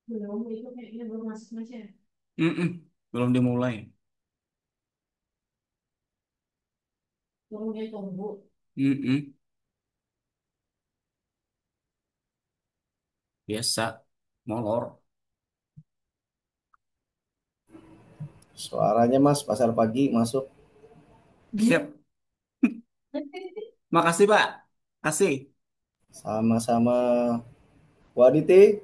Belum, itu kayaknya belum masuk Mas ya. Mm-mm, belum dimulai. Tunggu dia tunggu. Mm-mm, biasa, molor. Suaranya Mas, pasar pagi masuk. Siap. Makasih, Pak. Kasih. Sama-sama. Waditi,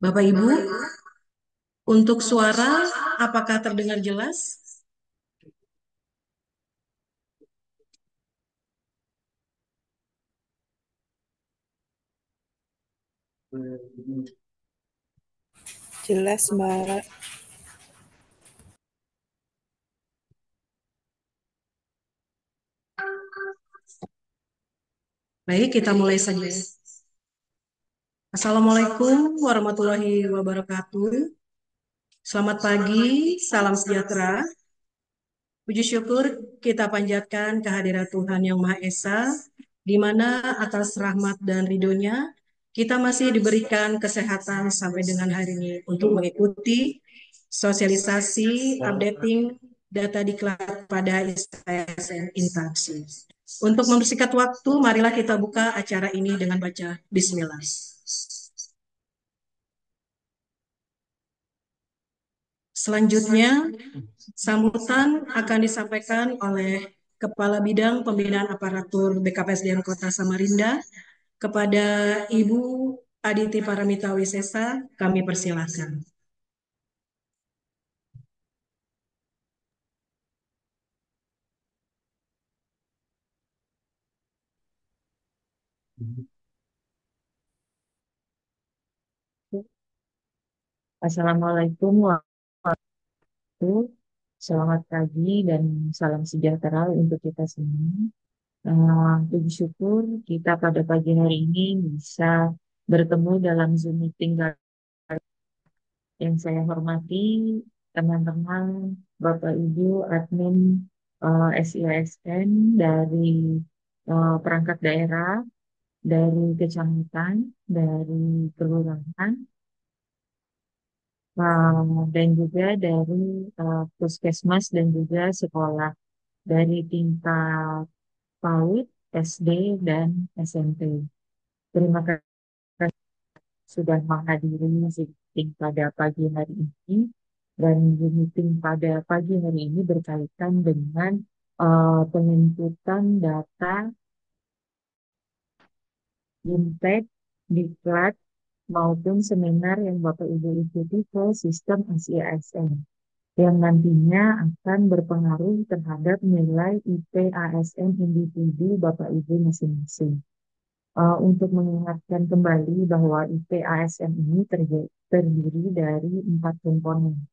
Bapak Ibu, untuk suara apakah terdengar jelas? Jelas, Mbak. Baik, kita mulai saja. Assalamualaikum warahmatullahi wabarakatuh. Selamat pagi, salam sejahtera. Puji syukur kita panjatkan kehadirat Tuhan Yang Maha Esa, di mana atas rahmat dan ridhonya kita masih diberikan kesehatan sampai dengan hari ini untuk mengikuti sosialisasi, updating data diklat pada ISN Intansi. Untuk mempersingkat waktu, marilah kita buka acara ini dengan baca Bismillah. Selanjutnya, sambutan akan disampaikan oleh Kepala Bidang Pembinaan Aparatur BKPSDM Kota Samarinda kepada Ibu Aditi Paramita Wisesa. Kami persilahkan. Assalamualaikum warahmatullahi wabarakatuh. Selamat pagi dan salam sejahtera untuk kita semua. Puji syukur kita pada pagi hari ini bisa bertemu dalam Zoom meeting yang saya hormati teman-teman, Bapak Ibu, admin SIASN dari perangkat daerah, dari kecamatan, dari kelurahan, dan juga dari puskesmas dan juga sekolah dari tingkat PAUD, SD, dan SMP. Terima kasih sudah menghadiri meeting pada pagi hari ini. Dan meeting pada pagi hari ini berkaitan dengan penginputan data Impact, Diklat, maupun seminar yang Bapak Ibu ikuti ke sistem SIASN yang nantinya akan berpengaruh terhadap nilai IP ASN individu Bapak Ibu masing-masing. Untuk mengingatkan kembali bahwa IP ASN ini terdiri dari 4 komponen.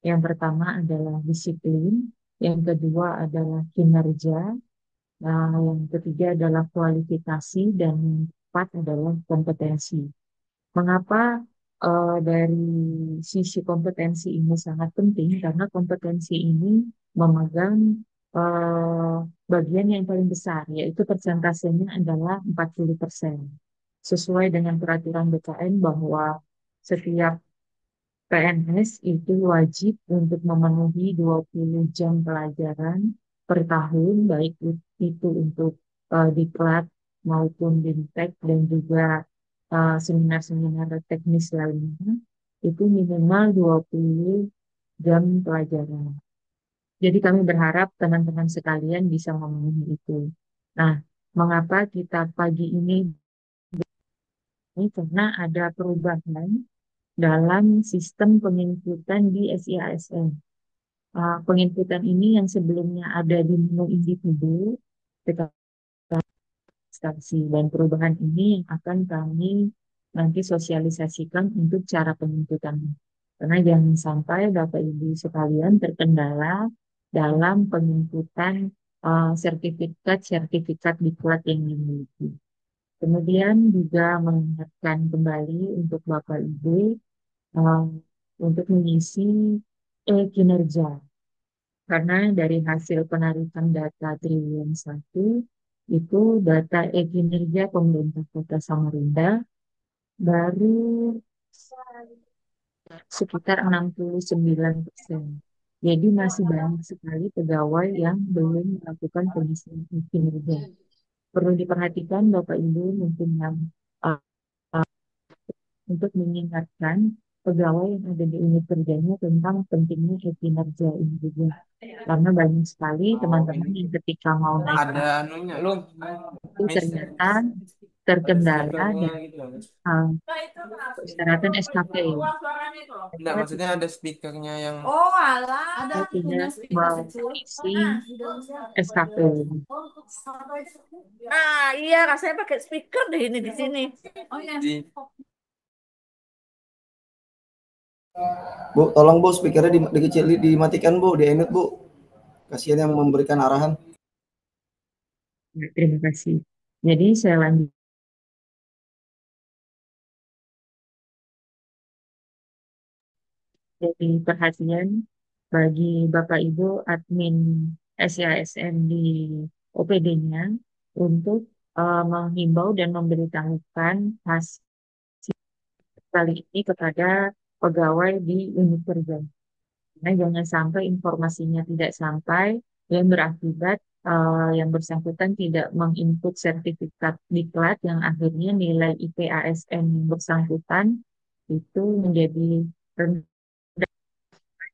Yang pertama adalah disiplin, yang kedua adalah kinerja, yang ketiga adalah kualifikasi, dan yang keempat adalah kompetensi. Mengapa dari sisi kompetensi ini sangat penting? Karena kompetensi ini memegang eh, bagian yang paling besar, yaitu persentasenya adalah 40%. Sesuai dengan peraturan BKN bahwa setiap PNS itu wajib untuk memenuhi 20 jam pelajaran per tahun, baik itu untuk diklat maupun bintek dan juga seminar-seminar teknis lainnya. itu minimal 20 jam pelajaran. Jadi kami berharap teman-teman sekalian bisa memenuhi itu. Nah, mengapa kita pagi ini karena ada perubahan dalam sistem penginputan di SIASN. Penginputan ini yang sebelumnya ada di menu individu, instansi, dan perubahan ini yang akan kami nanti sosialisasikan untuk cara penuntutan. Karena jangan sampai Bapak Ibu sekalian terkendala dalam penuntutan sertifikat-sertifikat diklat yang dimiliki. Kemudian juga mengingatkan kembali untuk Bapak Ibu uh, untuk mengisi kinerja. Karena dari hasil penarikan data Triliun 1, itu data kinerja pemerintah Kota Samarinda baru sekitar 69%. Jadi masih banyak sekali pegawai yang belum melakukan pengisian kinerja. Perlu diperhatikan Bapak Ibu mungkin yang uh, untuk mengingatkan pegawai yang ada di unit kerjanya tentang pentingnya kinerja ini juga. Karena banyak sekali teman-teman yang ketika mau naik Ada anunya lu. itu ternyata terkendala dan uh, persyaratan SKP. Enggak, Mereka maksudnya ada speakernya yang tidak mengisi SKP. Ah, iya, rasanya pakai speaker deh ini di sini. di Bu, tolong Bu, speakernya dikecil, dimatikan Bu, di mute Bu. Kasihan yang memberikan arahan. Ya, terima kasih. Jadi saya lanjut. Jadi perhatian bagi Bapak Ibu admin SIASN di OPD-nya untuk menghimbau dan memberitahukan hasil kali ini kepada pegawai di unit kerja. Nah, jangan sampai informasinya tidak sampai yang berakibat yang bersangkutan tidak menginput sertifikat diklat yang akhirnya nilai IPASN yang bersangkutan itu menjadi rendah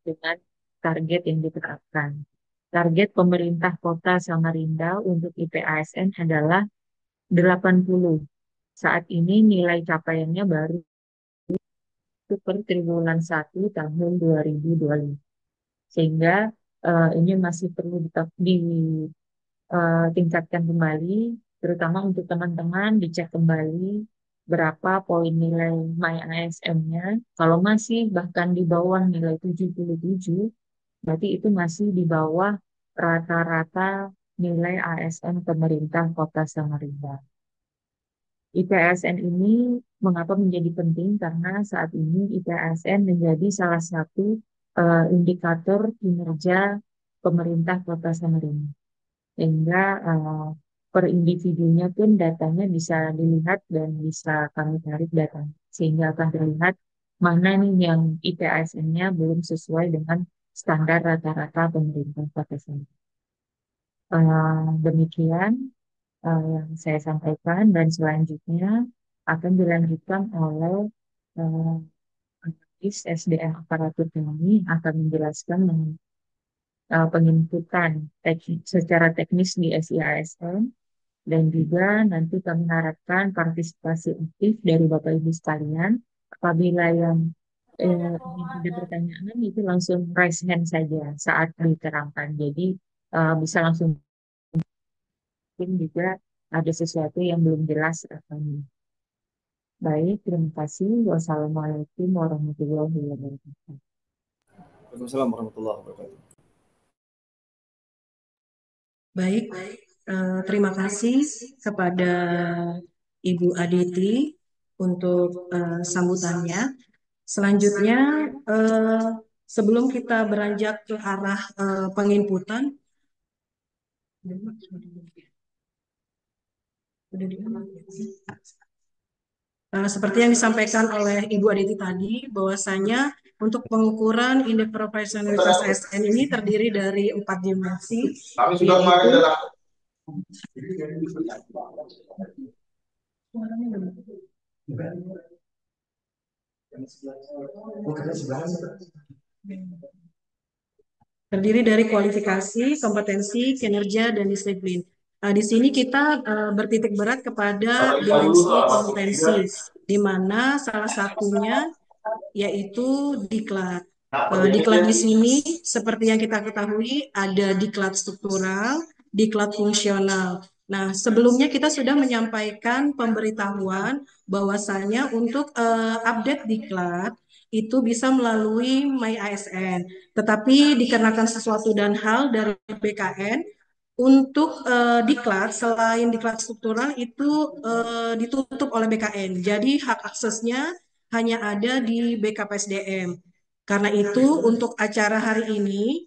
dengan target yang ditetapkan. Target pemerintah Kota Samarinda untuk IPASN adalah 80. Saat ini nilai capaiannya baru per triwulan 1 tahun 2025. Sehingga ini masih perlu ditingkatkan kembali, terutama untuk teman-teman dicek kembali berapa poin nilai MyASM-nya. Kalau masih bahkan di bawah nilai 77, berarti itu masih di bawah rata-rata nilai ASN pemerintah Kota Samarinda. IPSN ini mengapa menjadi penting? Karena saat ini IPSN menjadi salah satu indikator kinerja pemerintah Kota Samarinda. Sehingga per individunya pun datanya bisa dilihat dan bisa kami tarik data. Sehingga akan terlihat mana nih yang IPSN-nya belum sesuai dengan standar rata-rata pemerintah Kota Samarinda. Demikian yang saya sampaikan dan selanjutnya akan dilanjutkan oleh analis SDM aparatur kami akan menjelaskan penginputan secara teknis di SIASN dan juga nanti kami harapkan partisipasi aktif dari Bapak Ibu sekalian. Apabila yang ingin ada pertanyaan itu langsung raise hand saja saat diterangkan. Jadi bisa langsung mungkin juga ada sesuatu yang belum jelas katanya. Baik, terima kasih. Wassalamualaikum warahmatullahi wabarakatuh. Waalaikumsalam warahmatullahi wabarakatuh. Baik, terima kasih kepada Ibu Aditi untuk sambutannya. Selanjutnya, sebelum kita beranjak ke arah penginputan, seperti yang disampaikan oleh Ibu Aditi tadi, bahwasanya untuk pengukuran indeks profesionalitas ASN ini terdiri dari 4 dimensi, yaitu Terdiri dari kualifikasi, kompetensi, kinerja, dan disiplin. Di sini kita bertitik berat kepada dimensi kompetensi, di mana salah satunya yaitu diklat. Diklat di sini seperti yang kita ketahui ada diklat struktural, diklat fungsional. Nah, sebelumnya kita sudah menyampaikan pemberitahuan bahwasanya untuk update diklat itu bisa melalui MyASN. Tetapi dikarenakan sesuatu dan hal dari BKN, untuk diklat selain diklat struktural itu ditutup oleh BKN. Jadi hak aksesnya hanya ada di BKPSDM. Karena itu untuk acara hari ini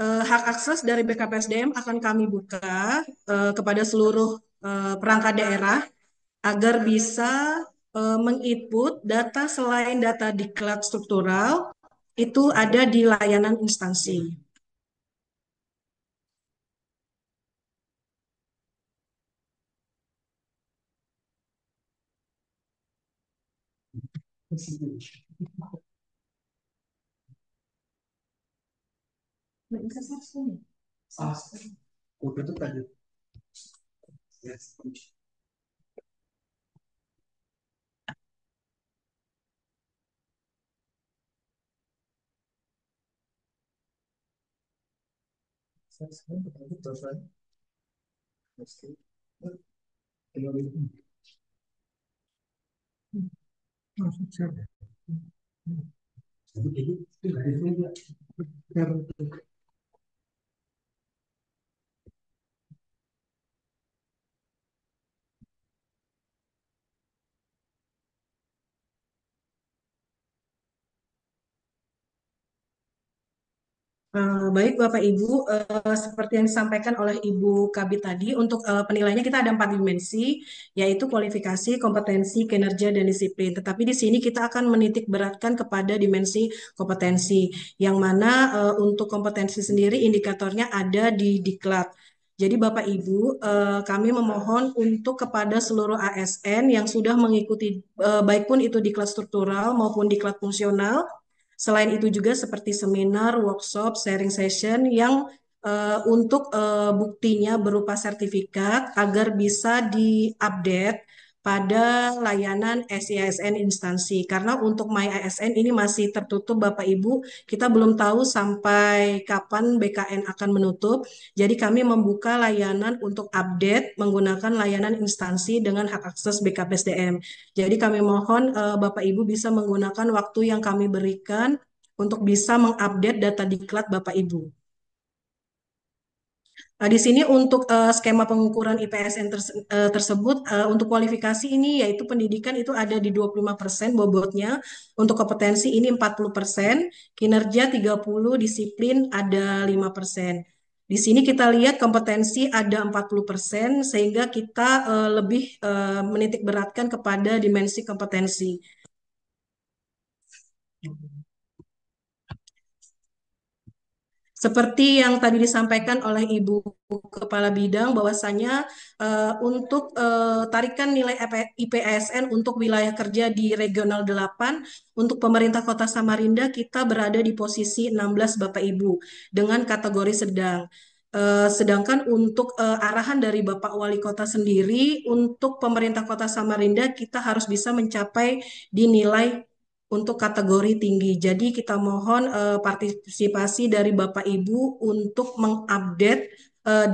hak akses dari BKPSDM akan kami buka kepada seluruh perangkat daerah agar bisa menginput data selain data diklat struktural itu ada di layanan instansi. Baik Bapak Ibu, seperti yang disampaikan oleh Ibu Kabit tadi, untuk penilaiannya kita ada 4 dimensi, yaitu kualifikasi, kompetensi, kinerja, dan disiplin. Tetapi di sini kita akan menitik beratkan kepada dimensi kompetensi, yang mana untuk kompetensi sendiri indikatornya ada di diklat. Jadi Bapak Ibu, kami memohon untuk kepada seluruh ASN yang sudah mengikuti, baik pun itu diklat struktural maupun diklat fungsional. Selain itu juga seperti seminar, workshop, sharing session yang untuk buktinya berupa sertifikat agar bisa diupdate pada layanan SIASN instansi. Karena untuk MyASN ini masih tertutup Bapak Ibu, kita belum tahu sampai kapan BKN akan menutup. Jadi kami membuka layanan untuk update menggunakan layanan instansi dengan hak akses BKPSDM. Jadi kami mohon Bapak Ibu bisa menggunakan waktu yang kami berikan untuk bisa mengupdate data diklat Bapak Ibu. Di sini untuk skema pengukuran IPSN tersebut untuk kualifikasi ini yaitu pendidikan itu ada di 25% bobotnya, untuk kompetensi ini 40%, kinerja 30%, disiplin ada 5%. Di sini kita lihat kompetensi ada 40% sehingga kita lebih menitik beratkan kepada dimensi kompetensi. Seperti yang tadi disampaikan oleh Ibu Kepala Bidang bahwasanya untuk tarikan nilai IPSN untuk wilayah kerja di Regional 8 untuk pemerintah Kota Samarinda kita berada di posisi 16 Bapak Ibu dengan kategori sedang. Sedangkan untuk arahan dari Bapak Wali Kota sendiri untuk pemerintah Kota Samarinda kita harus bisa mencapai di nilai untuk kategori tinggi. Jadi kita mohon partisipasi dari Bapak Ibu untuk mengupdate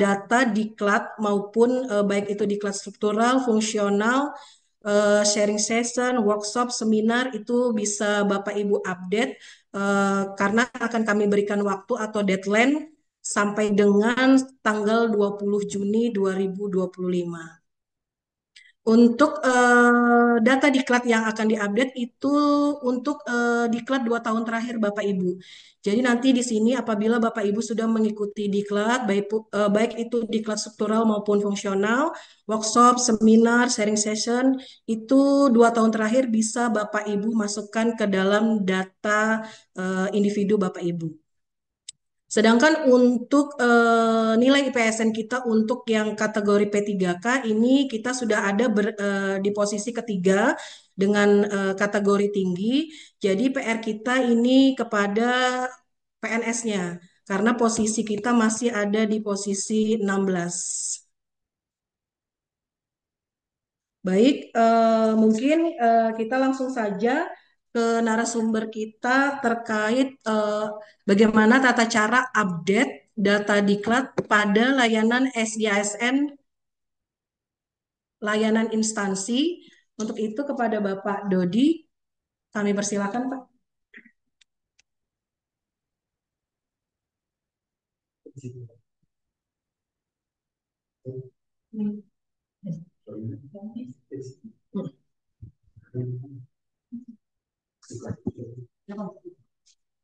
data diklat maupun baik itu diklat struktural, fungsional, sharing session, workshop, seminar itu bisa Bapak Ibu update karena akan kami berikan waktu atau deadline sampai dengan tanggal 20 Juni 2025. Untuk data diklat yang akan diupdate itu untuk diklat 2 tahun terakhir Bapak Ibu. Jadi nanti di sini apabila Bapak Ibu sudah mengikuti diklat, baik itu diklat struktural maupun fungsional, workshop, seminar, sharing session, itu 2 tahun terakhir bisa Bapak Ibu masukkan ke dalam data individu Bapak Ibu. Sedangkan untuk nilai IPSN kita untuk yang kategori P3K ini kita sudah ada di posisi ketiga dengan kategori tinggi. Jadi PR kita ini kepada PNS-nya karena posisi kita masih ada di posisi 16. Baik, mungkin kita langsung saja ke narasumber kita terkait bagaimana tata cara update data diklat pada layanan SIASN, layanan instansi. Untuk itu kepada Bapak Dodi, kami persilakan Pak.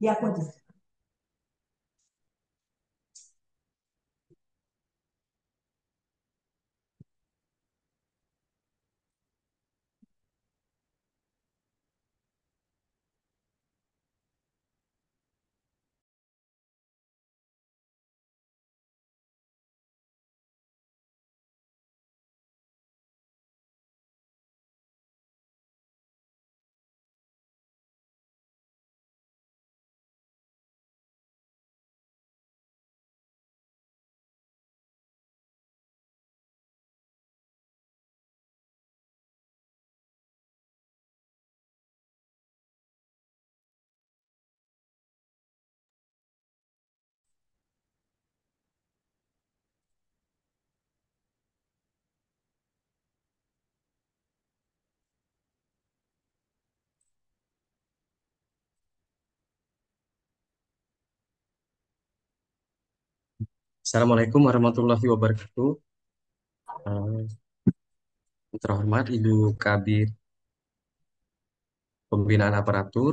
Di aku aja. Assalamualaikum warahmatullahi wabarakatuh. Eh, Terhormat Ibu Kabid Pembinaan Aparatur,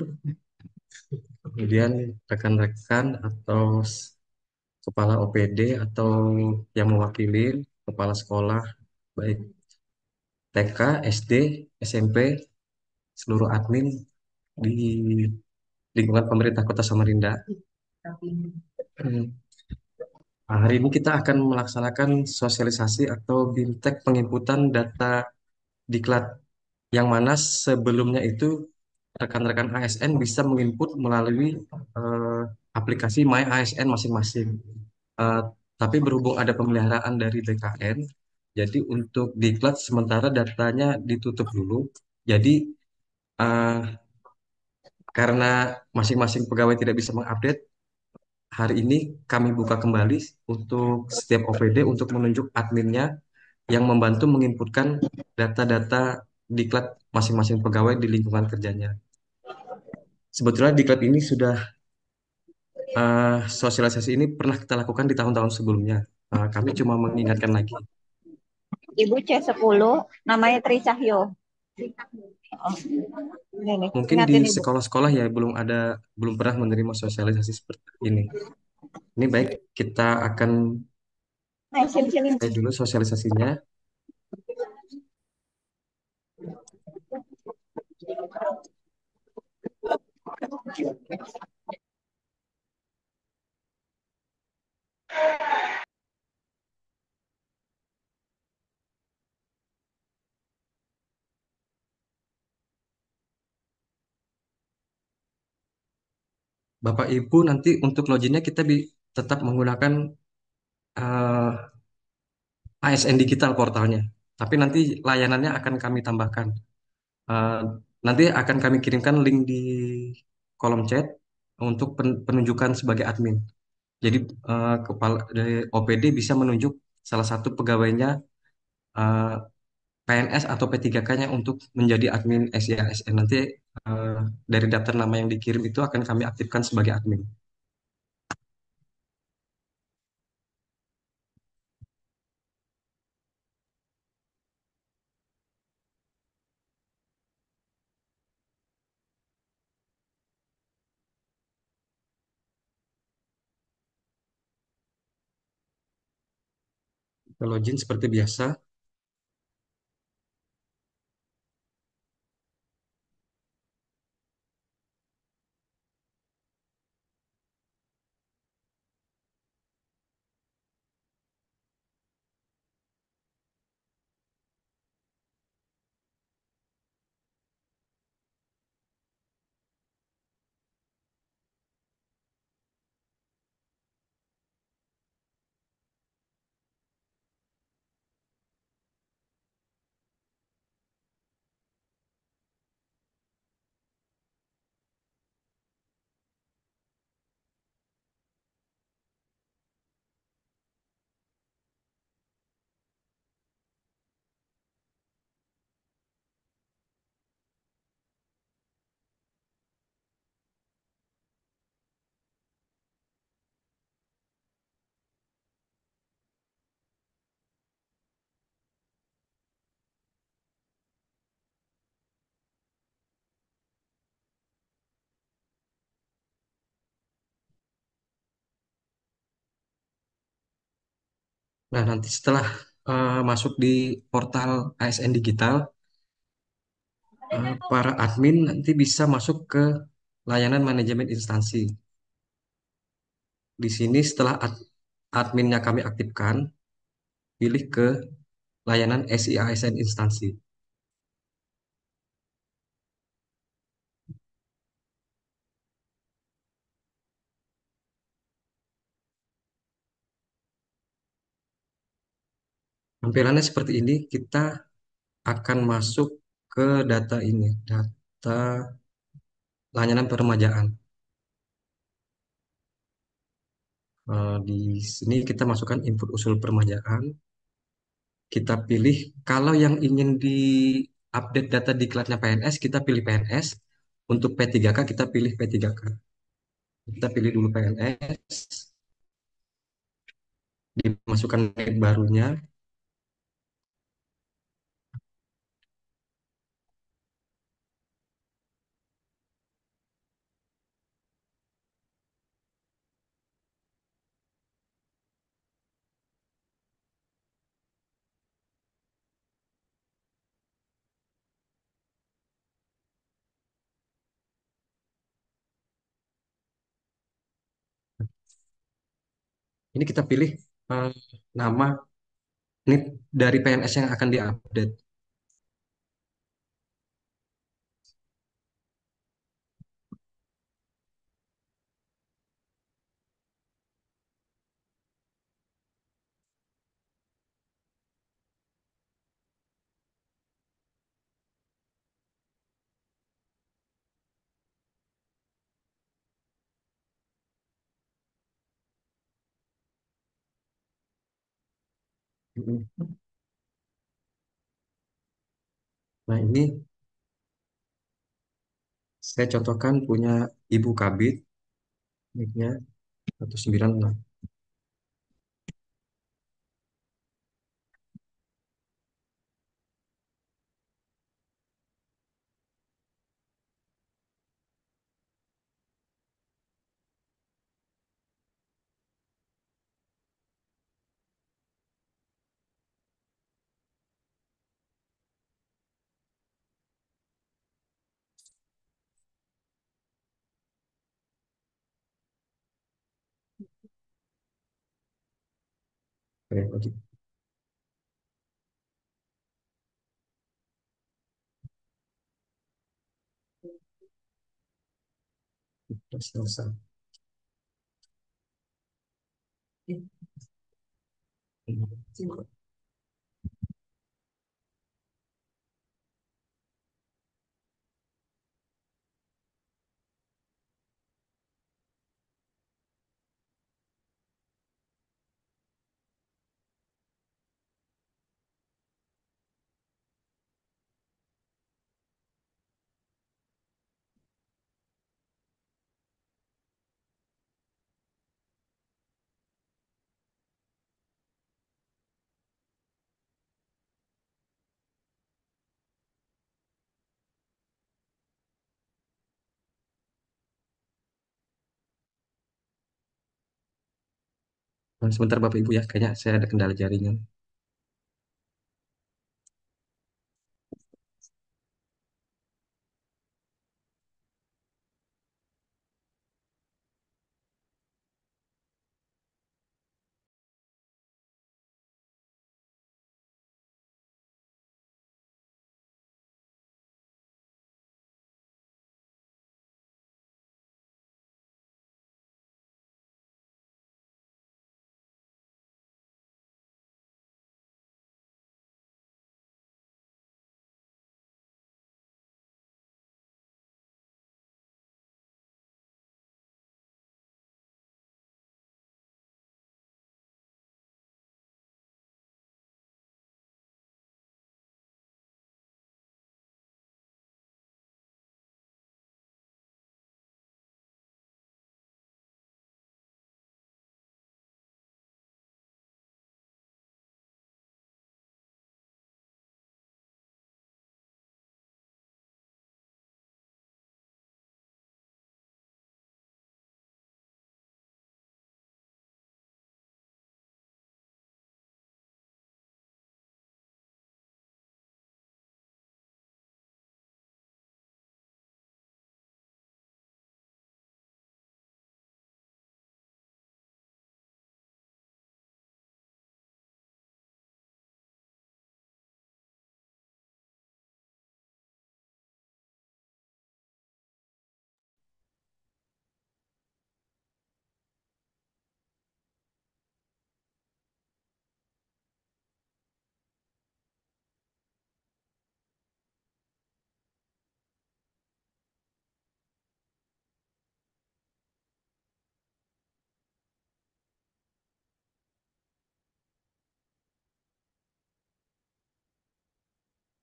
kemudian rekan-rekan atau kepala OPD atau yang mewakili kepala sekolah, baik TK, SD, SMP, seluruh admin di lingkungan pemerintah Kota Samarinda. Hmm. Hari ini kita akan melaksanakan sosialisasi atau BIMTEK penginputan data diklat yang mana sebelumnya itu rekan-rekan ASN bisa menginput melalui eh, aplikasi My ASN masing-masing. Eh, tapi berhubung ada pemeliharaan dari BKN, jadi untuk diklat sementara datanya ditutup dulu. Jadi eh, karena masing-masing pegawai tidak bisa mengupdate, hari ini kami buka kembali untuk setiap OPD untuk menunjuk adminnya yang membantu menginputkan data-data diklat masing-masing pegawai di lingkungan kerjanya. Sebetulnya diklat ini sudah sosialisasi ini pernah kita lakukan di tahun-tahun sebelumnya. Kami cuma mengingatkan lagi. Ibu C10, namanya Tri Cahyo. Oh, ini nih, Mungkin di ingatin Ibu. sekolah-sekolah ya belum pernah menerima sosialisasi seperti ini. Ini baik kita akan Nah, sini. mulai dulu sosialisasinya. Bapak Ibu nanti untuk loginnya kita tetap menggunakan eh, ASN Digital portalnya. Tapi nanti layanannya akan kami tambahkan. Eh, Nanti akan kami kirimkan link di kolom chat untuk penunjukan sebagai admin. Jadi kepala dari OPD bisa menunjuk salah satu pegawainya eh, PNS atau P3K-nya untuk menjadi admin SIASN. Nanti eh, dari daftar nama yang dikirim itu akan kami aktifkan sebagai admin. Kita login seperti biasa. Nah, nanti setelah masuk di portal ASN Digital, para admin nanti bisa masuk ke layanan manajemen instansi. Di sini setelah adminnya kami aktifkan, pilih ke layanan SIASN instansi. Tampilannya seperti ini, kita akan masuk ke data ini, data layanan peremajaan. Di sini kita masukkan input usul peremajaan. Kita pilih, kalau yang ingin di update data diklatnya PNS, kita pilih PNS. Untuk P3K, kita pilih P3K. Kita pilih dulu PNS, dimasukkan NIK barunya. Ini kita pilih eh, nama NIK dari PNS yang akan diupdate. Nah, ini saya contohkan punya Ibu Kabit, NIK-nya 196. Oke, oke. Sudah selesai. Nah, sebentar Bapak Ibu ya, kayaknya saya ada kendala jaringan.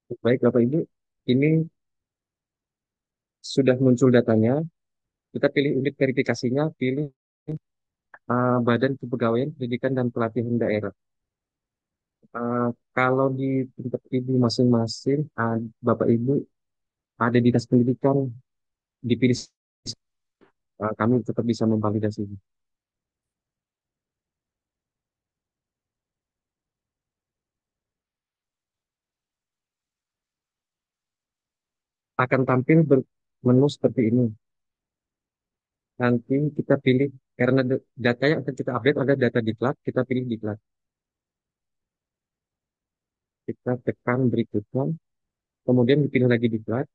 Baik Bapak Ibu, ini sudah muncul datanya. Kita pilih unit verifikasinya, pilih Badan Kepegawaian Pendidikan dan Pelatihan Daerah. Kalau di tempat Ibu masing-masing, Bapak Ibu ada dinas pendidikan, dipilih, kami tetap bisa memvalidasi. Akan tampil menu seperti ini. Nanti kita pilih, karena data yang akan kita update ada data diklat, kita pilih diklat. Kita tekan berikutnya, kemudian dipilih lagi diklat.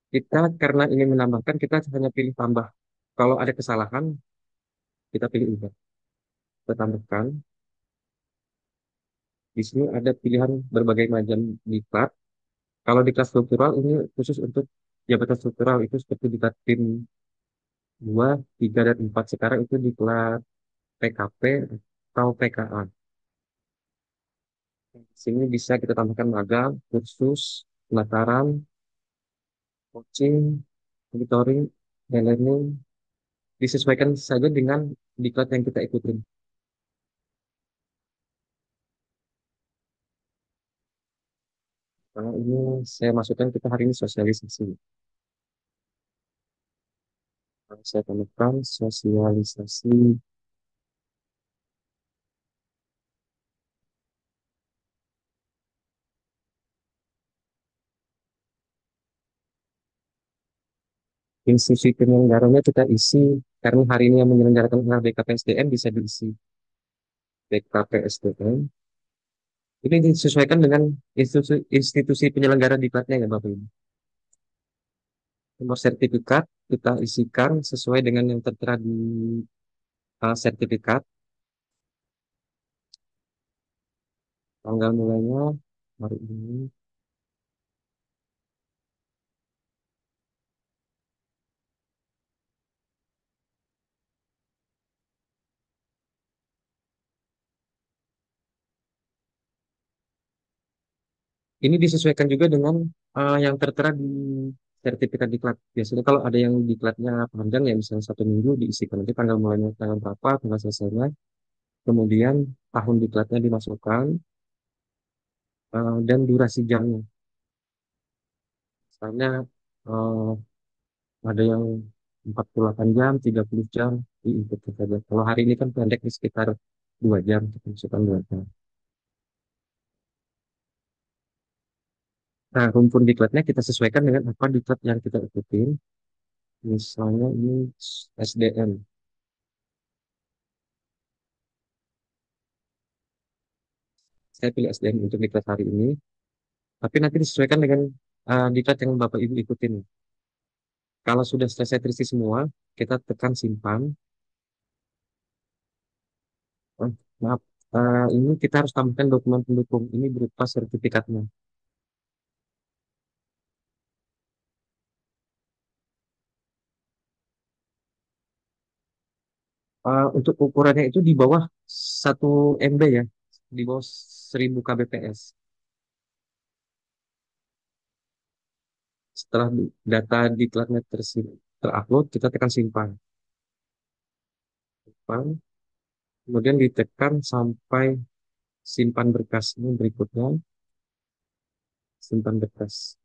Kita karena ingin menambahkan, kita hanya pilih tambah. Kalau ada kesalahan, kita pilih ubah. Kita tambahkan. Di sini ada pilihan berbagai macam diklat. Kalau diklat struktural, ini khusus untuk jabatan struktural. Itu seperti diklat PIM 2, 3, dan 4. Sekarang itu diklat PKP atau PKA. Di sini bisa kita tambahkan magang, kursus, pelataran, coaching, monitoring, dan learning. Disesuaikan saja dengan diklat yang kita ikutin. Karena ini saya masukkan kita hari ini sosialisasi. Saya temukan sosialisasi. Institusi penyelenggaranya kita isi, karena hari ini yang menyelenggarakan adalah BKPSDM, bisa diisi BKPSDM. Ini disesuaikan dengan institusi penyelenggara diklatnya ya Bapak Ibu. Nomor sertifikat kita isikan sesuai dengan yang tertera di sertifikat. Tanggal mulainya hari ini. Ini disesuaikan juga dengan yang tertera di sertifikat diklat. Biasanya kalau ada yang diklatnya panjang ya misalnya 1 minggu diisikan nanti tanggal mulainya tanggal berapa, tanggal selesainya, kemudian tahun diklatnya dimasukkan dan durasi jamnya. Misalnya eh, ada yang 48 jam, 30 jam diikut saja. Kalau hari ini kan pendek di sekitar 2 jam, kita masukkan 2 jam. Nah, rumpun diklatnya kita sesuaikan dengan apa diklat yang kita ikutin. Misalnya ini SDM. Saya pilih SDM untuk diklat hari ini. Tapi nanti disesuaikan dengan diklat yang Bapak Ibu ikutin. Kalau sudah selesai terisi semua, kita tekan simpan. Oh, maaf, ini kita harus tambahkan dokumen pendukung. Ini berupa sertifikatnya. Untuk ukurannya itu di bawah 1 MB ya, di bawah 1000 kbps. Setelah data diklatnya terupload, kita tekan simpan. Simpan. Kemudian ditekan sampai simpan berkas. Ini berikutnya, simpan berkas.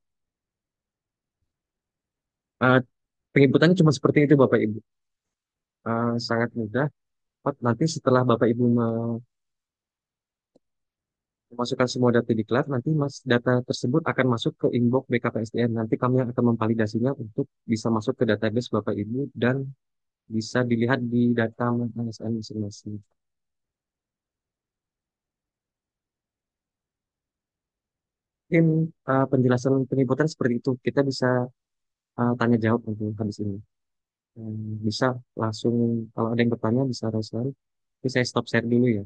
Uh, Penginputannya cuma seperti itu Bapak Ibu. Sangat mudah. Nanti setelah Bapak Ibu memasukkan semua data diklat, nanti data tersebut akan masuk ke inbox BKPSDM. Nanti kami akan memvalidasinya untuk bisa masuk ke database Bapak Ibu dan bisa dilihat di data MSN masing-masing. Mungkin penjelasan penginputan seperti itu. Kita bisa tanya jawab nanti habis ini. Bisa langsung, kalau ada yang bertanya bisa langsung. Tapi saya stop share dulu ya.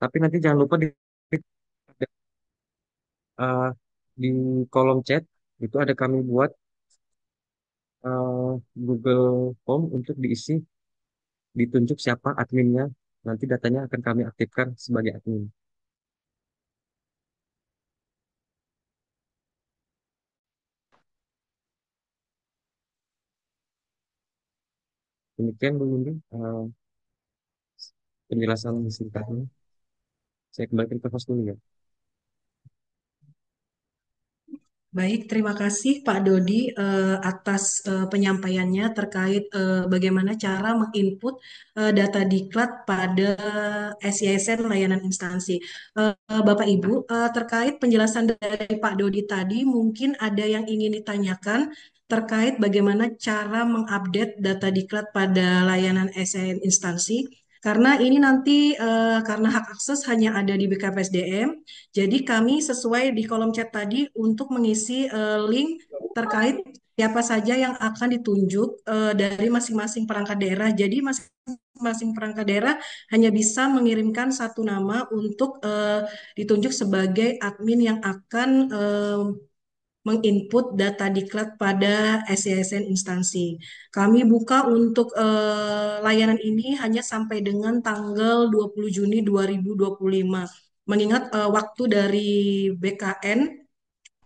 Tapi nanti jangan lupa eh, di kolom chat itu ada kami buat Google Form untuk diisi, ditunjuk siapa adminnya. Nanti datanya akan kami aktifkan sebagai admin. Demikian Bu Windy, penjelasan singkatnya. Saya kembalikan ke host dulu ya. Baik, terima kasih Pak Dodi atas penyampaiannya terkait bagaimana cara menginput data diklat pada SISN layanan instansi. Bapak Ibu, terkait penjelasan dari Pak Dodi tadi, mungkin ada yang ingin ditanyakan terkait bagaimana cara mengupdate data diklat pada layanan SISN instansi. Karena ini nanti karena hak akses hanya ada di BKPSDM, jadi kami sesuai di kolom chat tadi untuk mengisi link terkait siapa saja yang akan ditunjuk dari masing-masing perangkat daerah. Jadi masing-masing perangkat daerah hanya bisa mengirimkan satu nama untuk ditunjuk sebagai admin yang akan menginput data diklat pada SISN instansi. Kami buka untuk layanan ini hanya sampai dengan tanggal 20 Juni 2025. Mengingat waktu dari BKN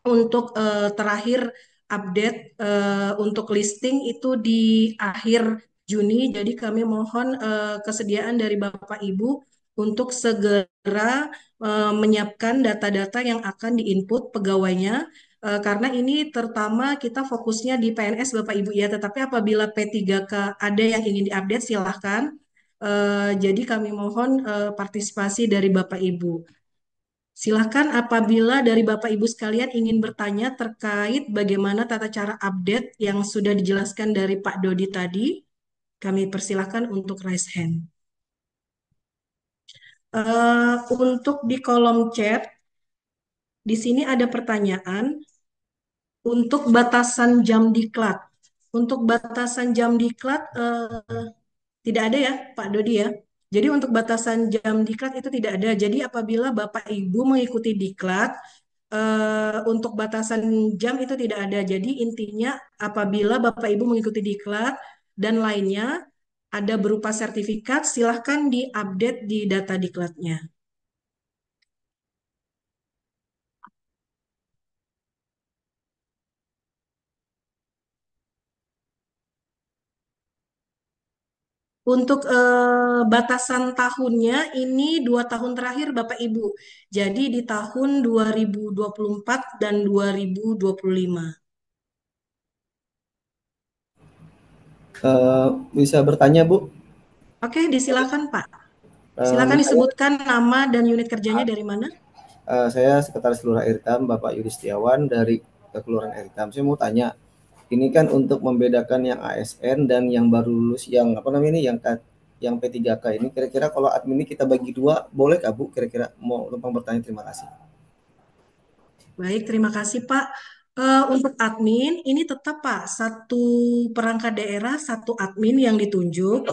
untuk terakhir update untuk listing itu di akhir Juni. Jadi kami mohon kesediaan dari Bapak Ibu untuk segera menyiapkan data-data yang akan diinput pegawainya. Karena ini terutama kita fokusnya di PNS Bapak Ibu ya, tetapi apabila P3K ada yang ingin diupdate silahkan. Jadi kami mohon partisipasi dari Bapak Ibu. Silakan apabila dari Bapak Ibu sekalian ingin bertanya terkait bagaimana tata cara update yang sudah dijelaskan dari Pak Dodi tadi, kami persilahkan untuk raise hand. Untuk di kolom chat, di sini ada pertanyaan untuk batasan jam diklat. Untuk batasan jam diklat tidak ada ya Pak Dodi ya. Jadi untuk batasan jam diklat itu tidak ada. Jadi apabila Bapak Ibu mengikuti diklat, untuk batasan jam itu tidak ada. Jadi intinya apabila Bapak Ibu mengikuti diklat dan lainnya ada berupa sertifikat, silahkan diupdate di data diklatnya. Untuk batasan tahunnya ini 2 tahun terakhir Bapak Ibu. Jadi di tahun 2024 dan 2025. Bisa bertanya Bu? Oke, disilakan Pak. Nama Silakan saya, disebutkan nama dan unit kerjanya dari mana. saya Sekretaris Lurah Airtime Bapak Yudi Setiawan dari Kelurahan Airtime. Saya mau tanya, ini kan untuk membedakan yang ASN dan yang baru lulus yang apa namanya ini yang P3K ini, kira-kira kalau admin ini kita bagi dua, boleh nggak Bu? Kira-kira mau numpang bertanya, terima kasih. Baik, terima kasih Pak. Untuk admin, ini tetap Pak, satu perangkat daerah, satu admin yang ditunjuk.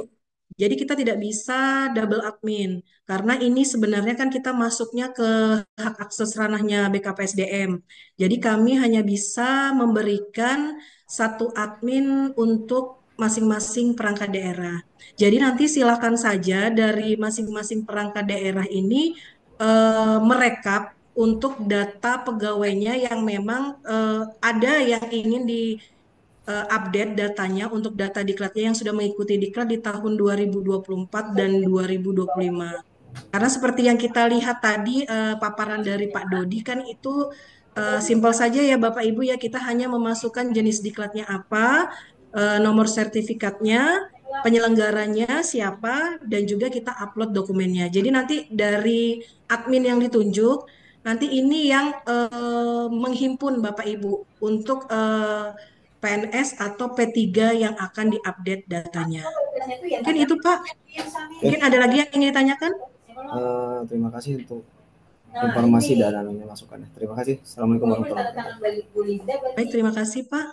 Jadi kita tidak bisa double admin, karena ini sebenarnya kan kita masuknya ke hak akses ranahnya BKPSDM. Jadi kami hanya bisa memberikan satu admin untuk masing-masing perangkat daerah. Jadi nanti silakan saja dari masing-masing perangkat daerah ini merekap untuk data pegawainya yang memang ada yang ingin di update datanya untuk data diklatnya yang sudah mengikuti diklat di tahun 2024 dan 2025. Karena seperti yang kita lihat tadi paparan dari Pak Dodi kan itu simpel saja ya Bapak Ibu ya, kita hanya memasukkan jenis diklatnya apa, nomor sertifikatnya, penyelenggaranya siapa, dan juga kita upload dokumennya. Jadi nanti dari admin yang ditunjuk, nanti ini yang menghimpun Bapak Ibu untuk PNS atau P3 yang akan diupdate datanya. Mungkin itu Pak. Mungkin ada lagi yang ingin ditanyakan? Terima kasih untuk informasi dan anunya masukannya. Terima kasih. Assalamualaikum warahmatullahi wabarakatuh. Baik, terima kasih Pak.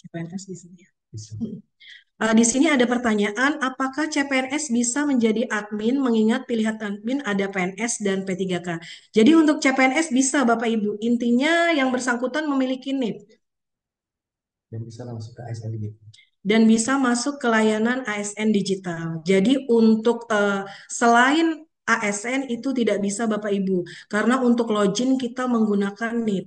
CPNS di sini ya. Di sini ada pertanyaan, apakah CPNS bisa menjadi admin mengingat pilihan admin ada PNS dan P3K? Jadi untuk CPNS bisa Bapak Ibu, intinya yang bersangkutan memiliki NIP. Dan bisa masuk ke ASN gitu. Dan bisa masuk ke layanan ASN digital. Jadi untuk selain ASN itu tidak bisa Bapak Ibu. Karena untuk login kita menggunakan NIP.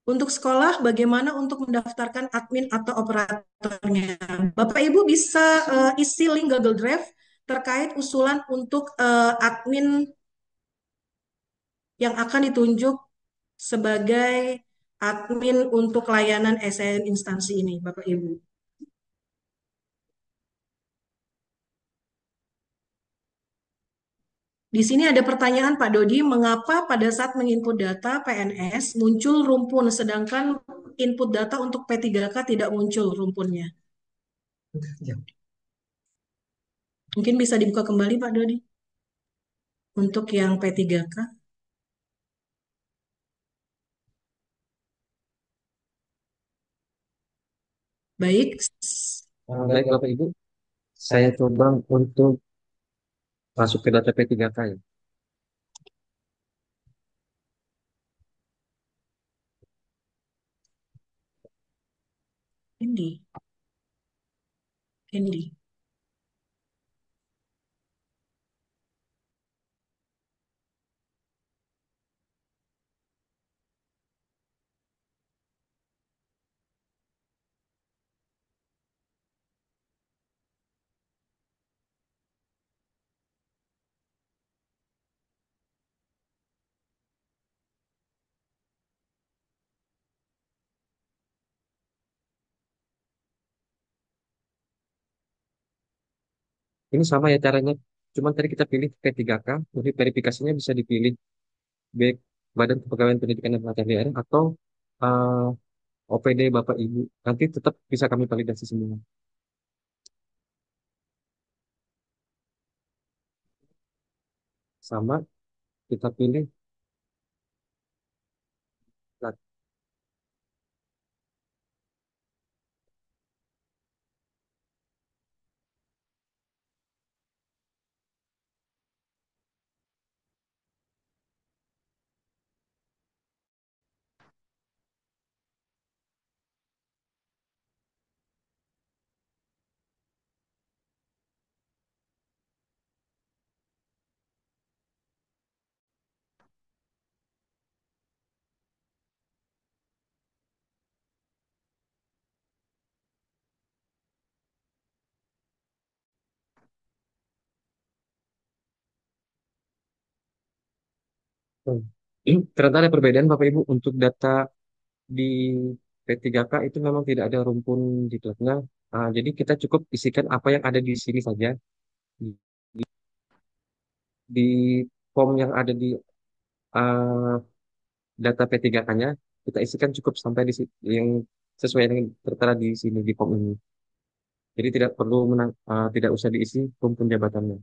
Untuk sekolah, bagaimana untuk mendaftarkan admin atau operatornya? Bapak Ibu bisa isi link Google Drive terkait usulan untuk admin yang akan ditunjuk sebagai admin untuk layanan SN instansi ini, Bapak Ibu. Di sini ada pertanyaan Pak Dodi, mengapa pada saat menginput data PNS muncul rumpun, sedangkan input data untuk P3K tidak muncul rumpunnya? Mungkin bisa dibuka kembali Pak Dodi untuk yang P3K. Baik, Baik Bapak Ibu, saya coba untuk masuk ke data P3K ya. Candy. Candy. Ini sama ya caranya, cuman tadi kita pilih P3K, jadi verifikasinya bisa dipilih baik Badan Kepegawaian Pendidikan dan Pelatihan Daerah atau eh, OPD Bapak Ibu. Nanti tetap bisa kami validasi semua. Sama, kita pilih. Ternyata ada perbedaan Bapak Ibu untuk data di P3K itu memang tidak ada rumpun diklatnya. Jadi kita cukup isikan apa yang ada di sini saja. Di form yang ada di ah, data P3K-nya kita isikan cukup sampai yang sesuai dengan tertera di sini di form ini. Jadi tidak perlu tidak usah diisi rumpun jabatannya.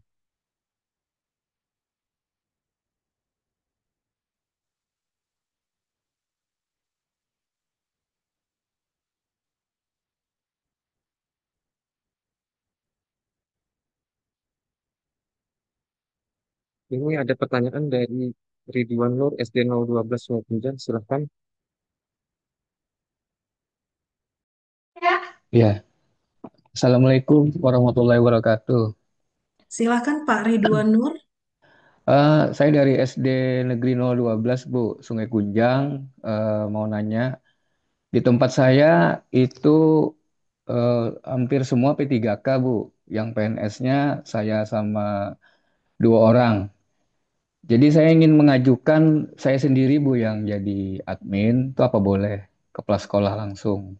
Ini ada pertanyaan dari Ridwan Nur SD 012 Sungai Kunjang. Silahkan. Ya, Assalamualaikum warahmatullahi wabarakatuh. Silakan Pak Ridwan Nur. Saya dari SD Negeri 012, Bu, Sungai Kunjang. Mau nanya, di tempat saya itu hampir semua P3K, Bu. Yang PNS-nya saya sama 2 orang. Jadi saya ingin mengajukan saya sendiri, Bu, yang jadi admin. Itu apa boleh? Kepala sekolah langsung.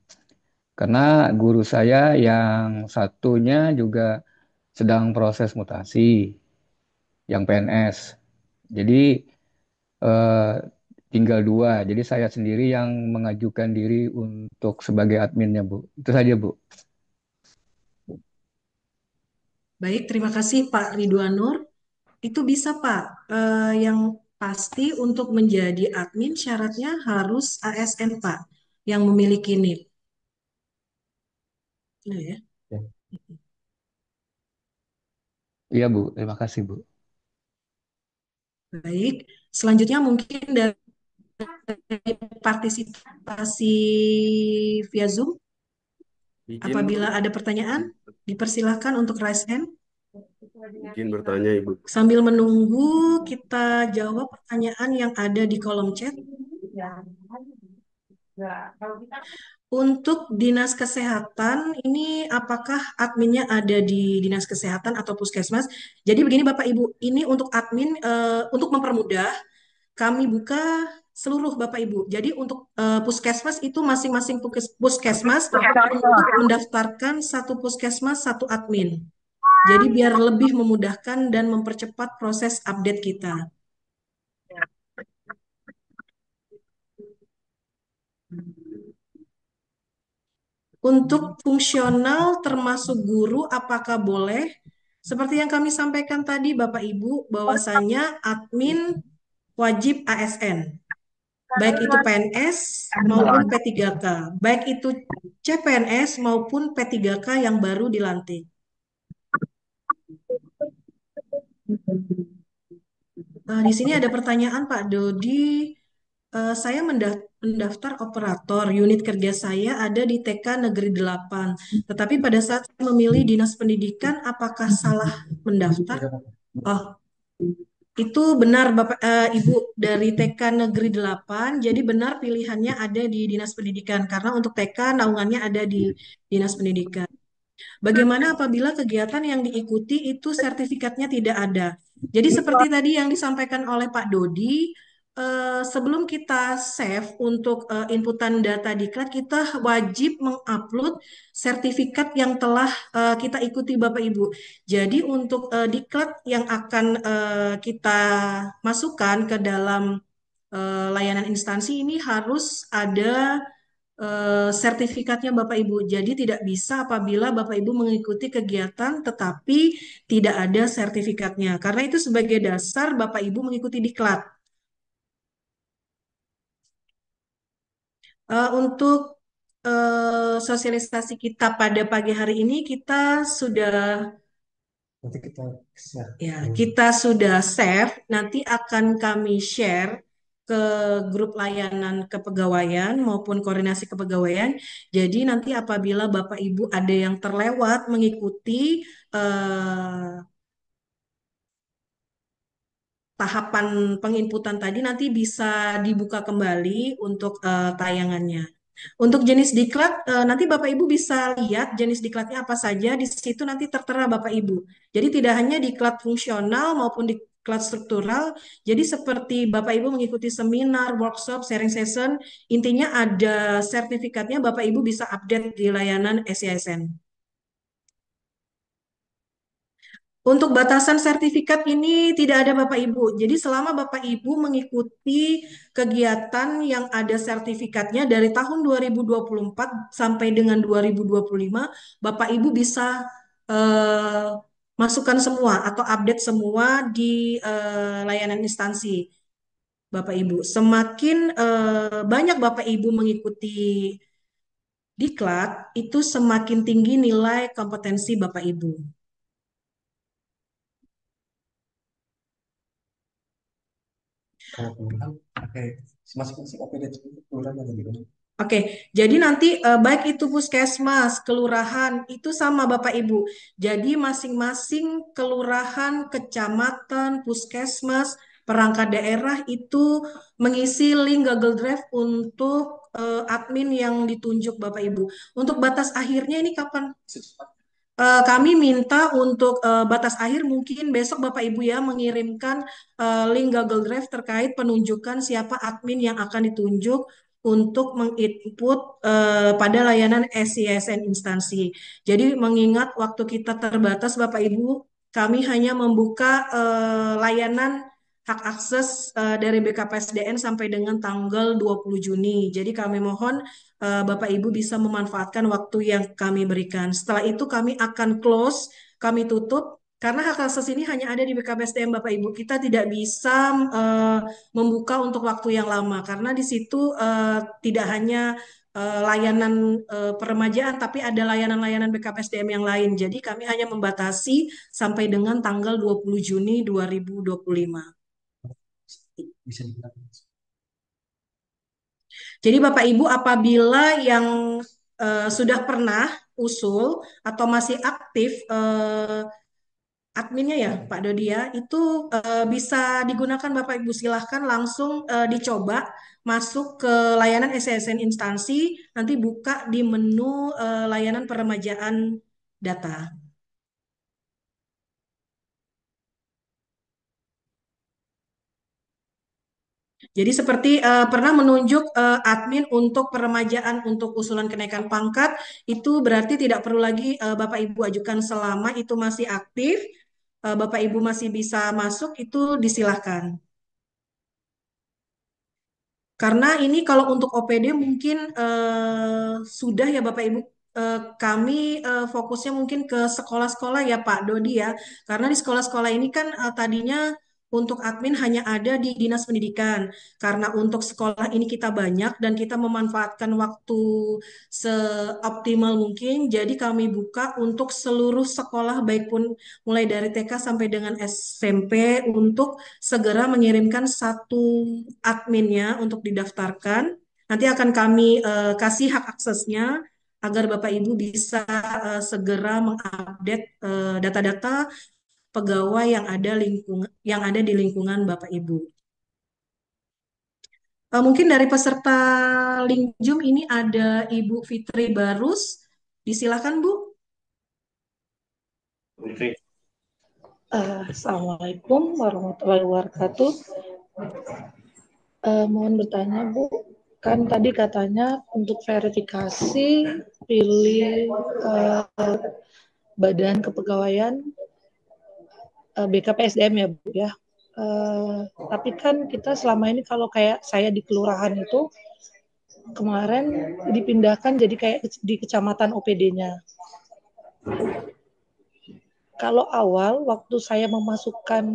Karena guru saya yang satunya juga sedang proses mutasi, yang PNS. Jadi eh, tinggal 2. Jadi saya sendiri yang mengajukan diri untuk sebagai adminnya, Bu. Itu saja, Bu. Baik, terima kasih Pak Ridwan Nur. Itu bisa Pak. Yang pasti untuk menjadi admin syaratnya harus ASN Pak yang memiliki NIP. Nah, ya. Ya. Iya, Bu. Terima kasih, Bu. Baik, selanjutnya mungkin dari partisipasi via Zoom. Izin, Bu. Apabila ada pertanyaan, dipersilahkan untuk raise hand. Izin bertanya, Ibu. Sambil menunggu, kita jawab pertanyaan yang ada di kolom chat. Untuk Dinas Kesehatan, ini apakah adminnya ada di Dinas Kesehatan atau Puskesmas? Jadi begini Bapak Ibu, ini untuk admin, untuk mempermudah, kami buka seluruh Bapak Ibu. Jadi untuk Puskesmas itu masing-masing Puskesmas untuk mendaftarkan satu Puskesmas, satu admin. Jadi biar lebih memudahkan dan mempercepat proses update kita. Untuk fungsional termasuk guru, apakah boleh? Seperti yang kami sampaikan tadi Bapak Ibu, bahwasanya admin wajib ASN. Baik itu PNS maupun P3K. Baik itu CPNS maupun P3K yang baru dilantik. Di sini ada pertanyaan Pak Dodi. Saya mendaftar operator, unit kerja saya ada di TK Negeri 8. Tetapi pada saat saya memilih Dinas Pendidikan, apakah salah mendaftar? Oh, itu benar Bapak Ibu dari TK Negeri 8. Jadi benar pilihannya ada di Dinas Pendidikan karena untuk TK naungannya ada di Dinas Pendidikan. Bagaimana apabila kegiatan yang diikuti itu sertifikatnya tidak ada? Jadi seperti tadi yang disampaikan oleh Pak Dodi, sebelum kita save untuk inputan data diklat, kita wajib mengupload sertifikat yang telah kita ikuti Bapak Ibu. Jadi untuk diklat yang akan kita masukkan ke dalam layanan instansi ini harus ada sertifikatnya Bapak Ibu. Jadi tidak bisa apabila Bapak Ibu mengikuti kegiatan tetapi tidak ada sertifikatnya. Karena itu sebagai dasar Bapak Ibu mengikuti diklat. Untuk sosialisasi kita pada pagi hari ini kita sudah Nanti kita share. ya, kita sudah save, nanti akan kami share ke grup layanan kepegawaian maupun koordinasi kepegawaian. Jadi nanti apabila Bapak Ibu ada yang terlewat mengikuti tahapan penginputan tadi nanti bisa dibuka kembali untuk tayangannya. Untuk jenis diklat, nanti Bapak Ibu bisa lihat jenis diklatnya apa saja. Di situ nanti tertera Bapak Ibu. Jadi tidak hanya diklat fungsional maupun diklat struktural. Jadi seperti Bapak Ibu mengikuti seminar, workshop, sharing session, intinya ada sertifikatnya Bapak Ibu bisa update di layanan SISN. Untuk batasan sertifikat ini tidak ada Bapak Ibu. Jadi selama Bapak Ibu mengikuti kegiatan yang ada sertifikatnya dari tahun 2024 sampai dengan 2025, Bapak Ibu bisa masukkan semua atau update semua di layanan instansi Bapak Ibu. Semakin banyak Bapak Ibu mengikuti diklat, itu semakin tinggi nilai kompetensi Bapak Ibu. Kalau kelurahan pakai masing-masing OPD itu kelurahan ada gitu. Oke, jadi nanti baik itu puskesmas, kelurahan, itu sama Bapak Ibu. Jadi masing-masing kelurahan, kecamatan, puskesmas, perangkat daerah itu mengisi link Google Drive untuk admin yang ditunjuk Bapak Ibu. Untuk batas akhirnya ini kapan? Kami minta untuk batas akhir mungkin besok Bapak Ibu ya mengirimkan link Google Drive terkait penunjukan siapa admin yang akan ditunjuk untuk menginput pada layanan SISN instansi. Jadi mengingat waktu kita terbatas Bapak Ibu, kami hanya membuka layanan hak akses dari BKPSDN sampai dengan tanggal 20 Juni. Jadi kami mohon Bapak Ibu bisa memanfaatkan waktu yang kami berikan. Setelah itu kami akan close, kami tutup karena hak akses ini hanya ada di BKPSDM Bapak Ibu. Kita tidak bisa membuka untuk waktu yang lama karena di situ tidak hanya layanan peremajaan tapi ada layanan-layanan BKPSDM yang lain. Jadi kami hanya membatasi sampai dengan tanggal 20 Juni 2025. Bisa dibilang. Jadi Bapak Ibu apabila yang sudah pernah usul atau masih aktif adminnya ya Pak Dodi ya, itu bisa digunakan Bapak Ibu, silahkan langsung dicoba masuk ke layanan SSN instansi, nanti buka di menu layanan peremajaan data. Jadi seperti pernah menunjuk admin untuk peremajaan untuk usulan kenaikan pangkat, itu berarti tidak perlu lagi Bapak Ibu ajukan selama itu masih aktif, Bapak Ibu masih bisa masuk, itu disilahkan. Karena ini kalau untuk OPD mungkin sudah ya Bapak Ibu. Kami fokusnya mungkin ke sekolah-sekolah ya Pak Dodi ya. Karena di sekolah-sekolah ini kan tadinya untuk admin hanya ada di Dinas Pendidikan. Karena untuk sekolah ini kita banyak dan kita memanfaatkan waktu seoptimal mungkin. Jadi kami buka untuk seluruh sekolah baik pun mulai dari TK sampai dengan SMP untuk segera mengirimkan satu adminnya untuk didaftarkan. Nanti akan kami kasih hak aksesnya agar Bapak Ibu bisa segera mengupdate data-data pegawai yang ada di lingkungan Bapak Ibu. Mungkin dari peserta Lingjum ini ada Ibu Fitri Barus. Disilakan Bu. Assalamualaikum warahmatullahi wabarakatuh. Mohon bertanya Bu, kan tadi katanya untuk verifikasi pilih Badan Kepegawaian BKPSDM ya Bu ya. Tapi kan kita selama ini kalau kayak saya di kelurahan itu kemarin dipindahkan jadi kayak di kecamatan OPD-nya. Kalau awal waktu saya memasukkan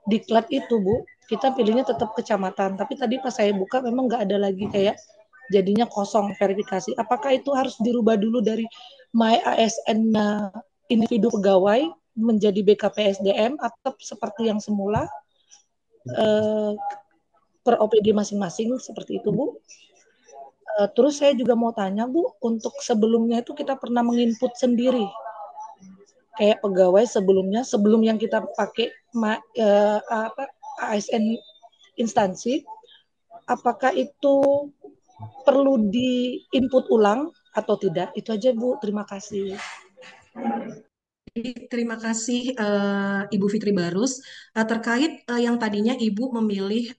diklat itu Bu, kita pilihnya tetap kecamatan. Tapi tadi pas saya buka memang nggak ada lagi kayak jadinya kosong verifikasi. Apakah itu harus dirubah dulu dari My ASN individu pegawai menjadi BKPSDM atau seperti yang semula per OPD masing-masing seperti itu Bu? Terus saya juga mau tanya Bu, untuk sebelumnya itu kita pernah menginput sendiri kayak pegawai sebelumnya, sebelum yang kita pakai ASN instansi, apakah itu perlu di-input ulang atau tidak? Itu aja Bu, terima kasih. Terima kasih Ibu Fitri Barus. Terkait yang tadinya Ibu memilih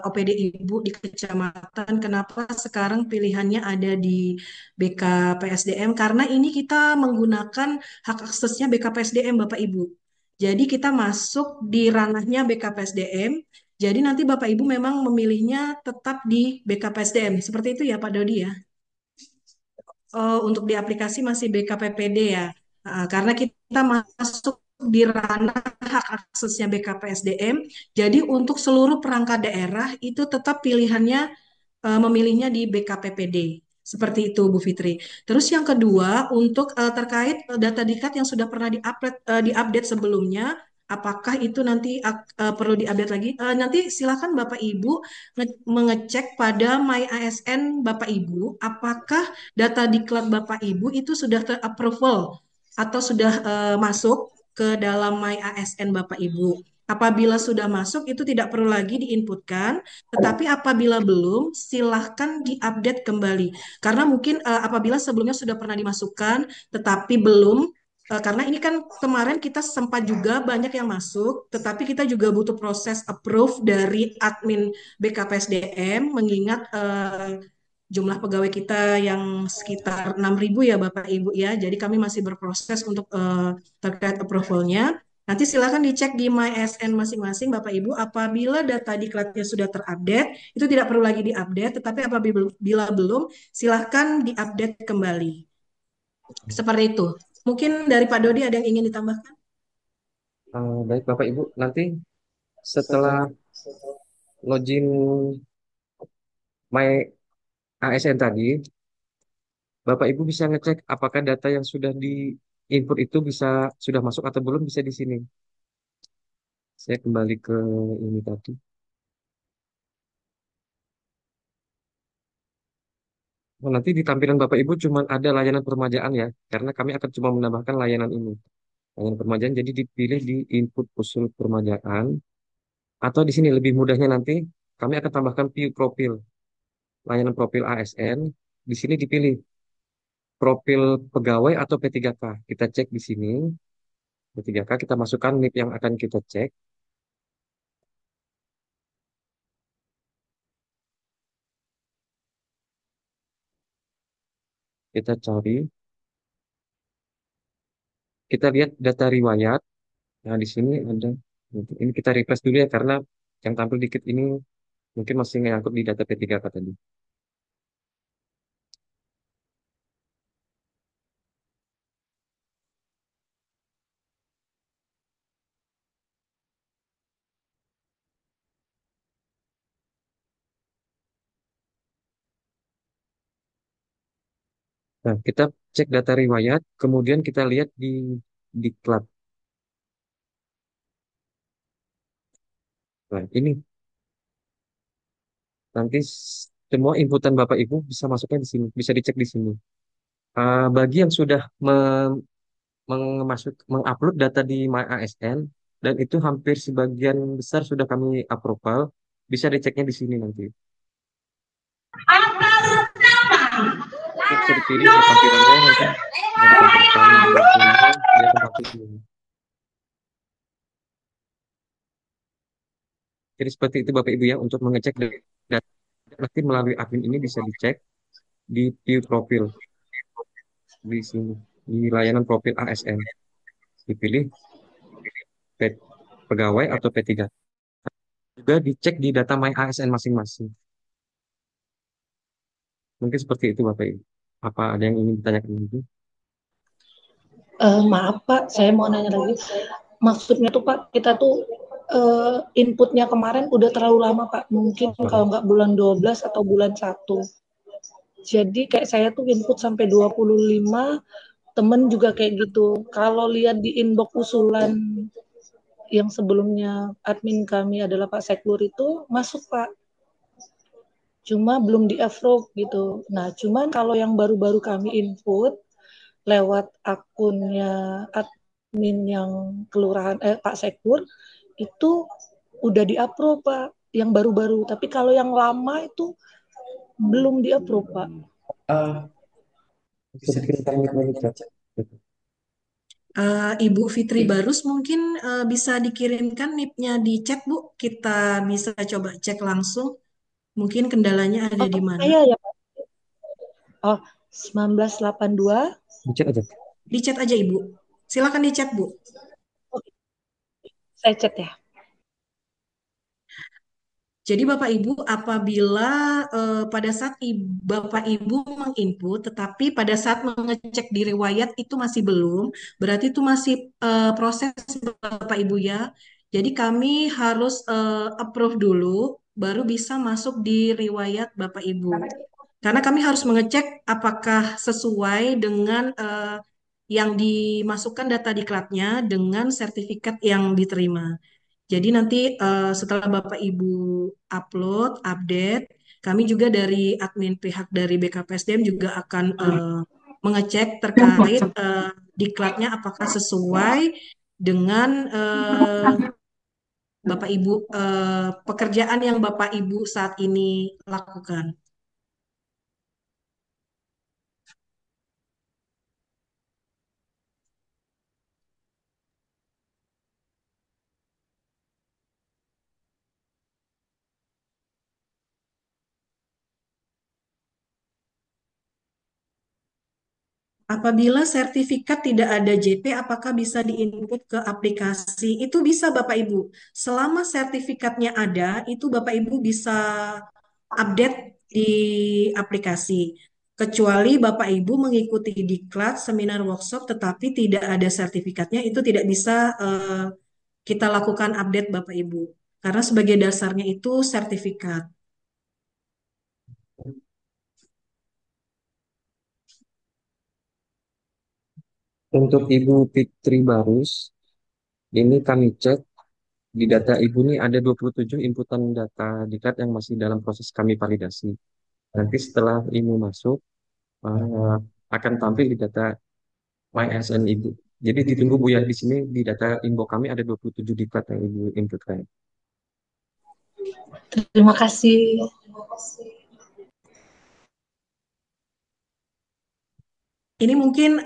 OPD Ibu di kecamatan, kenapa sekarang pilihannya ada di BKPSDM? Karena ini kita menggunakan hak aksesnya BKPSDM Bapak Ibu. Jadi kita masuk di ranahnya BKPSDM. Jadi nanti Bapak Ibu memang memilihnya tetap di BKPSDM. Seperti itu ya Pak Dodi ya? Untuk di aplikasi masih BKPPD ya. Karena kita masuk di ranah hak aksesnya BKPSDM, jadi untuk seluruh perangkat daerah itu tetap pilihannya memilihnya di BKPPD. Seperti itu Bu Fitri. Terus yang kedua, untuk terkait data dikat yang sudah pernah diupdate sebelumnya, apakah itu nanti perlu diupdate lagi? Nanti silakan Bapak Ibu mengecek pada My ASN Bapak Ibu, apakah data diklat Bapak Ibu itu sudah terapproval atau sudah masuk ke dalam My ASN Bapak Ibu. Apabila sudah masuk, itu tidak perlu lagi diinputkan, tetapi apabila belum, silahkan diupdate kembali. Karena mungkin apabila sebelumnya sudah pernah dimasukkan, tetapi belum, karena ini kan kemarin kita sempat juga banyak yang masuk, tetapi kita juga butuh proses approve dari admin BKPSDM, mengingat jumlah pegawai kita yang sekitar 6.000 ya Bapak Ibu ya. Jadi kami masih berproses untuk terkait approval-nya. Nanti silakan dicek di MySN masing-masing Bapak Ibu. Apabila data diklatnya sudah terupdate, itu tidak perlu lagi diupdate, tetapi apabila belum, silahkan diupdate kembali. Seperti itu. Mungkin dari Pak Dodi ada yang ingin ditambahkan? Baik Bapak Ibu, nanti setelah login My ASN tadi, Bapak Ibu bisa ngecek apakah data yang sudah di input itu sudah masuk atau belum, bisa di sini. Saya kembali ke ini tadi. Oh, nanti di tampilan Bapak Ibu cuma ada layanan peremajaan ya, karena kami akan cuma menambahkan layanan ini. layanan permajaan. Jadi dipilih di input usul permajaan, atau di sini lebih mudahnya nanti kami akan tambahkan view profil, layanan profil ASN. Di sini dipilih profil pegawai atau P3K. Kita cek di sini P3K, kita masukkan NIP yang akan kita cek. Kita cari, kita lihat data riwayat. Nah, di sini ada. Ini kita refresh dulu ya, karena yang tampil dikit ini mungkin masih ngangkut di data P3K tadi. Nah, kita cek data riwayat, kemudian kita lihat di diklat. Nah, ini nanti semua inputan Bapak Ibu bisa masuknya di sini, bisa dicek di sini. Bagi yang sudah mengupload data di MyASN, dan itu hampir sebagian besar sudah kami approval, bisa diceknya di sini nanti. Ini bisa dipilih ya tampilannya nanti. Mau ditampilkan dia tampil di sini. Jadi seperti itu Bapak Ibu ya, untuk mengecek data nanti melalui admin ini bisa dicek di view profil di sini, di layanan profil ASN. Dipilih pegawai atau P3. Juga dicek di data My ASN masing-masing. Mungkin seperti itu Bapak Ibu. Apa ada yang ingin ditanyakan lagi? Maaf Pak, saya mau nanya lagi. Maksudnya tuh Pak, kita tuh inputnya kemarin udah terlalu lama Pak. Mungkin kalau nggak bulan 12 atau bulan 1. Jadi kayak saya tuh input sampai 25, temen juga kayak gitu. Kalau lihat di inbox usulan yang sebelumnya admin kami adalah Pak Seklur itu masuk Pak. Cuma belum di approve gitu. Nah, cuman kalau yang baru-baru kami input lewat akunnya admin yang kelurahan Pak Sekur itu udah di-approve Pak yang baru-baru, tapi kalau yang lama itu belum di-approve Pak. Bisa dikirimkan link chat. Ibu Fitri Barus mungkin bisa dikirimkan NIP-nya di chat Bu, kita bisa coba cek langsung. Mungkin kendalanya ada di mana? Iya ya Pak. Oh, 1982. Di chat aja. Di chat aja Ibu. Silakan di chat Bu. Saya chat ya. Jadi Bapak Ibu apabila pada saat Bapak Ibu menginput tetapi pada saat mengecek di riwayat itu masih belum, berarti itu masih proses Bapak Ibu ya. Jadi kami harus approve dulu baru bisa masuk di riwayat Bapak Ibu. Karena kami harus mengecek apakah sesuai dengan yang dimasukkan data diklatnya dengan sertifikat yang diterima. Jadi nanti setelah Bapak Ibu upload, update, kami juga dari admin pihak dari BKPSDM juga akan mengecek terkait diklatnya apakah sesuai dengan Bapak Ibu pekerjaan yang Bapak Ibu saat ini lakukan. Apabila sertifikat tidak ada JP, apakah bisa diinput ke aplikasi? Itu bisa Bapak Ibu. Selama sertifikatnya ada, itu Bapak Ibu bisa update di aplikasi. Kecuali Bapak Ibu mengikuti diklat, seminar workshop, tetapi tidak ada sertifikatnya, itu tidak bisa kita lakukan update Bapak Ibu. Karena sebagai dasarnya itu sertifikat. Untuk Ibu Fitri Barus, ini kami cek di data Ibu ini ada 27 inputan data diklat yang masih dalam proses kami validasi. Nanti setelah ini masuk, akan tampil di data MySN Ibu. Jadi ditunggu Bu ya, di sini di data inbox kami ada 27 diklat yang Ibu inputkan. Terima kasih. Ini mungkin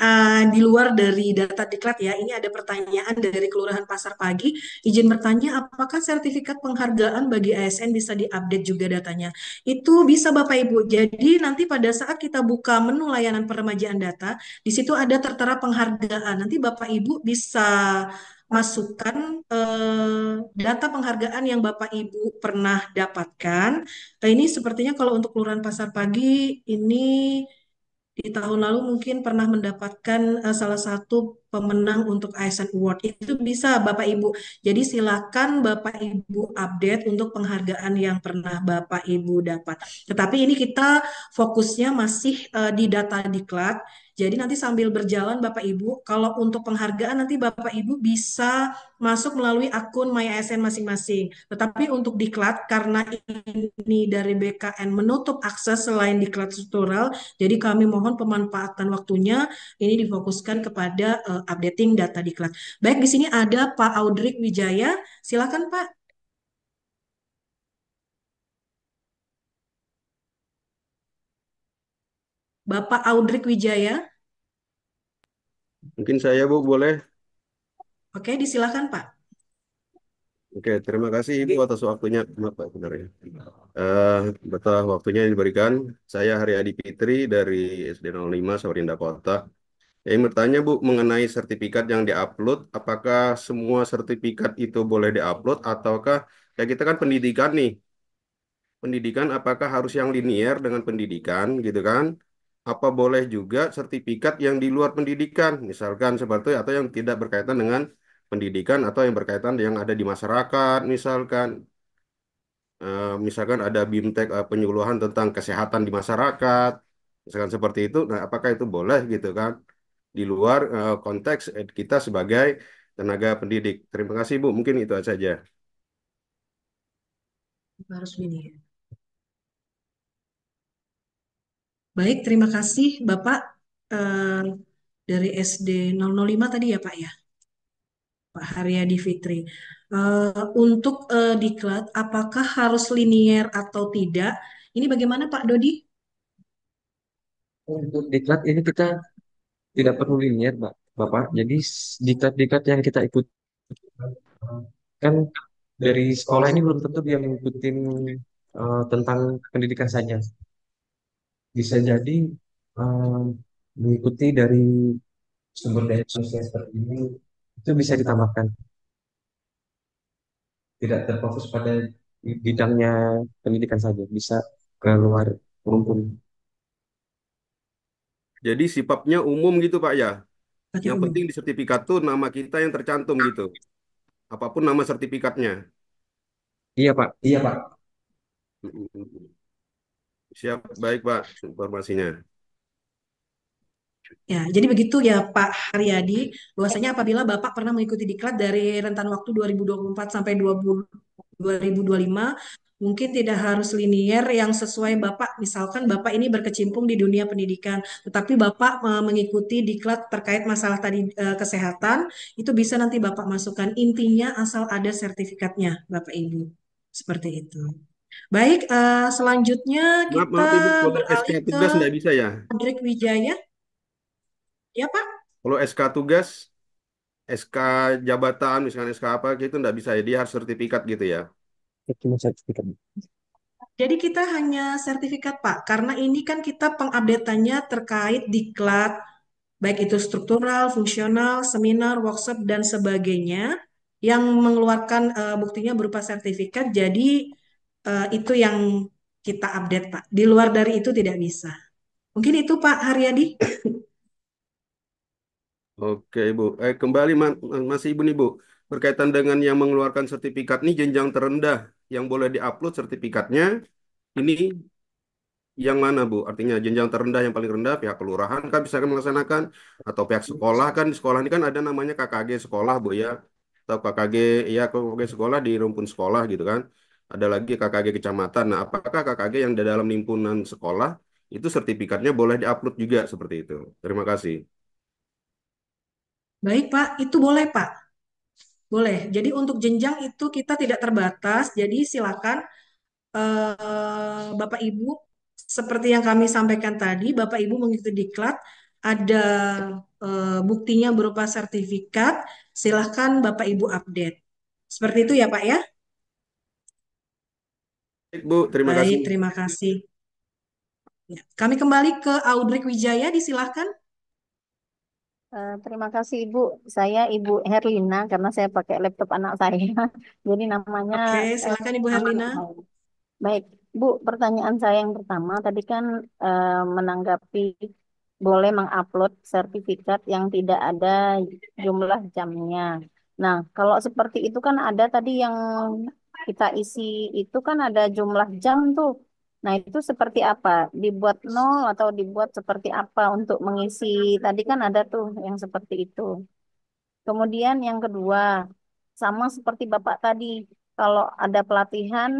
di luar dari data diklat ya. Ini ada pertanyaan dari Kelurahan Pasar Pagi. Izin bertanya, apakah sertifikat penghargaan bagi ASN bisa diupdate juga datanya? Itu bisa Bapak Ibu. Jadi nanti pada saat kita buka menu layanan peremajaan data, di situ ada tertera penghargaan. Nanti Bapak Ibu bisa masukkan data penghargaan yang Bapak Ibu pernah dapatkan. Ini sepertinya kalau untuk Kelurahan Pasar Pagi ini di tahun lalu mungkin pernah mendapatkan salah satu pemenang untuk ASN Award. Itu bisa Bapak Ibu. Jadi silakan Bapak Ibu update untuk penghargaan yang pernah Bapak Ibu dapat. Tetapi ini kita fokusnya masih di data diklat. Jadi nanti sambil berjalan Bapak Ibu, kalau untuk penghargaan nanti Bapak Ibu bisa masuk melalui akun My ASN masing-masing. Tetapi untuk diklat karena ini dari BKN menutup akses selain diklat struktural, jadi kami mohon pemanfaatan waktunya ini difokuskan kepada updating data diklat. Baik, di sini ada Pak Audrik Wijaya. Silakan Pak. Bapak Audrik Wijaya. Mungkin saya Bu boleh. Oke, disilakan Pak. Oke, terima kasih Ibu atas waktunya. Maaf Pak, benar ya. Betul waktunya yang diberikan. Saya Haryadi Fitri dari SD 05 Samarinda Kota. Saya ingin bertanya Bu mengenai sertifikat yang diupload. Apakah semua sertifikat itu boleh diupload ataukah ya kita kan pendidikan nih. Pendidikan apakah harus yang linier dengan pendidikan gitu kan? Apa boleh juga sertifikat yang di luar pendidikan, misalkan seperti atau yang tidak berkaitan dengan pendidikan atau yang berkaitan yang ada di masyarakat, misalkan ada BIMTEK penyuluhan tentang kesehatan di masyarakat, misalkan seperti itu. Nah, apakah itu boleh gitu kan? Di luar konteks kita sebagai tenaga pendidik. Terima kasih Bu, mungkin itu saja. Harus ini. Baik, terima kasih Bapak dari SD 005 tadi ya Pak ya. Pak Haryadi Fitri. Untuk diklat, apakah harus linier atau tidak? Ini bagaimana Pak Dodi? Untuk diklat ini kita tidak perlu linear, Bapak. Jadi diklat-diklat yang kita ikut kan dari sekolah ini belum tentu dia mengikuti tentang pendidikan saja. Bisa jadi eh, mengikuti dari sumber daya manusia seperti ini itu bisa ditambahkan. Tidak terfokus pada bidangnya pendidikan saja, bisa keluar rumpun. Jadi sifatnya umum gitu Pak ya. Pakai Yang umum. penting di sertifikat tuh nama kita yang tercantum gitu. Apapun nama sertifikatnya. Iya Pak, iya Pak. Siap, baik Pak informasinya. Ya, jadi begitu ya Pak Haryadi, bahwasanya apabila Bapak pernah mengikuti diklat dari rentan waktu 2024 sampai 2025, mungkin tidak harus linier yang sesuai Bapak. Misalkan Bapak ini berkecimpung di dunia pendidikan, tetapi Bapak mengikuti diklat terkait masalah tadi kesehatan, itu bisa nanti Bapak masukkan. Intinya asal ada sertifikatnya, Bapak Ibu. Seperti itu. Baik, selanjutnya Maaf, kita maaf Ibu, kalau SK beralih ke tugas nggak bisa ya? Hendrik Wijaya. Ya Pak, Kalau SK tugas, SK jabatan, misalnya SK apa gitu nggak bisa ya? Dia harus sertifikat gitu ya? Cuma sertifikat. jadi kita hanya sertifikat Pak, karena ini kan kita pengupdateannya terkait diklat, baik itu struktural, fungsional, seminar, workshop, dan sebagainya, yang mengeluarkan buktinya berupa sertifikat, jadi itu yang kita update Pak. Di luar dari itu tidak bisa. Mungkin itu Pak Haryadi. Oke Ibu. Kembali masih Ibu nih Bu. Berkaitan dengan yang mengeluarkan sertifikat nih jenjang terendah yang boleh diupload sertifikatnya ini yang mana Bu? Artinya jenjang terendah yang paling rendah pihak kelurahan kan bisa melaksanakan atau pihak sekolah kan di sekolah ini kan ada namanya KKG sekolah Bu ya atau KKG ya KKG sekolah di rumpun sekolah gitu kan. Ada lagi KKG kecamatan. Nah, apakah KKG yang di dalam himpunan sekolah itu sertifikatnya boleh diupload juga seperti itu? Terima kasih. Baik, Pak. Itu boleh, Pak. Boleh. Jadi untuk jenjang itu kita tidak terbatas. Jadi silakan Bapak Ibu, seperti yang kami sampaikan tadi, Bapak Ibu mengikuti diklat, ada buktinya berupa sertifikat, silahkan Bapak Ibu update. Seperti itu ya Pak ya? Baik, Bu, terima kasih. Baik, terima kasih. Ya, kami kembali ke Audrey Wijaya, disilahkan. Terima kasih Ibu. Saya Ibu Herlina karena saya pakai laptop anak saya. Jadi namanya Oke, silakan Ibu aman. Herlina. Baik, Bu. Pertanyaan saya yang pertama tadi kan menanggapi boleh mengupload sertifikat yang tidak ada jumlah jamnya. Nah, kalau seperti itu kan ada tadi yang kita isi itu kan ada jumlah jam tuh. Nah, itu seperti apa? Dibuat nol atau dibuat seperti apa untuk mengisi? Tadi kan ada tuh yang seperti itu. Kemudian yang kedua, sama seperti Bapak tadi, kalau ada pelatihan,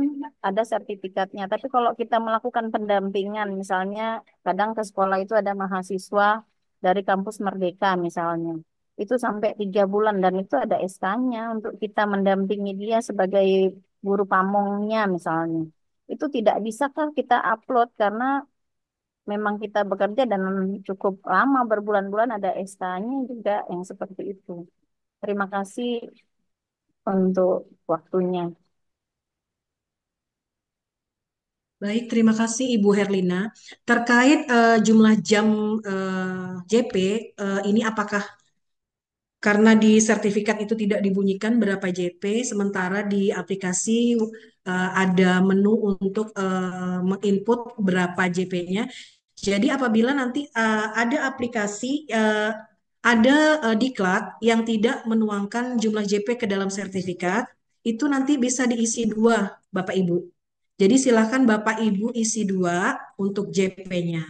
ada sertifikatnya. Tapi kalau kita melakukan pendampingan, misalnya kadang ke sekolah itu ada mahasiswa dari kampus Merdeka misalnya. Itu sampai 3 bulan dan itu ada SK-nya untuk kita mendampingi dia sebagai guru pamongnya misalnya. Itu tidak bisakah kita upload karena memang kita bekerja dan cukup lama berbulan-bulan ada SK-nya juga yang seperti itu. Terima kasih untuk waktunya. Baik, terima kasih Ibu Herlina. Terkait jumlah jam JP, ini apakah karena di sertifikat itu tidak dibunyikan berapa JP, sementara di aplikasi ada menu untuk menginput berapa JP-nya. Jadi apabila nanti ada aplikasi, ada diklat yang tidak menuangkan jumlah JP ke dalam sertifikat, itu nanti bisa diisi dua, Bapak Ibu. Jadi silakan Bapak Ibu isi dua untuk JP-nya.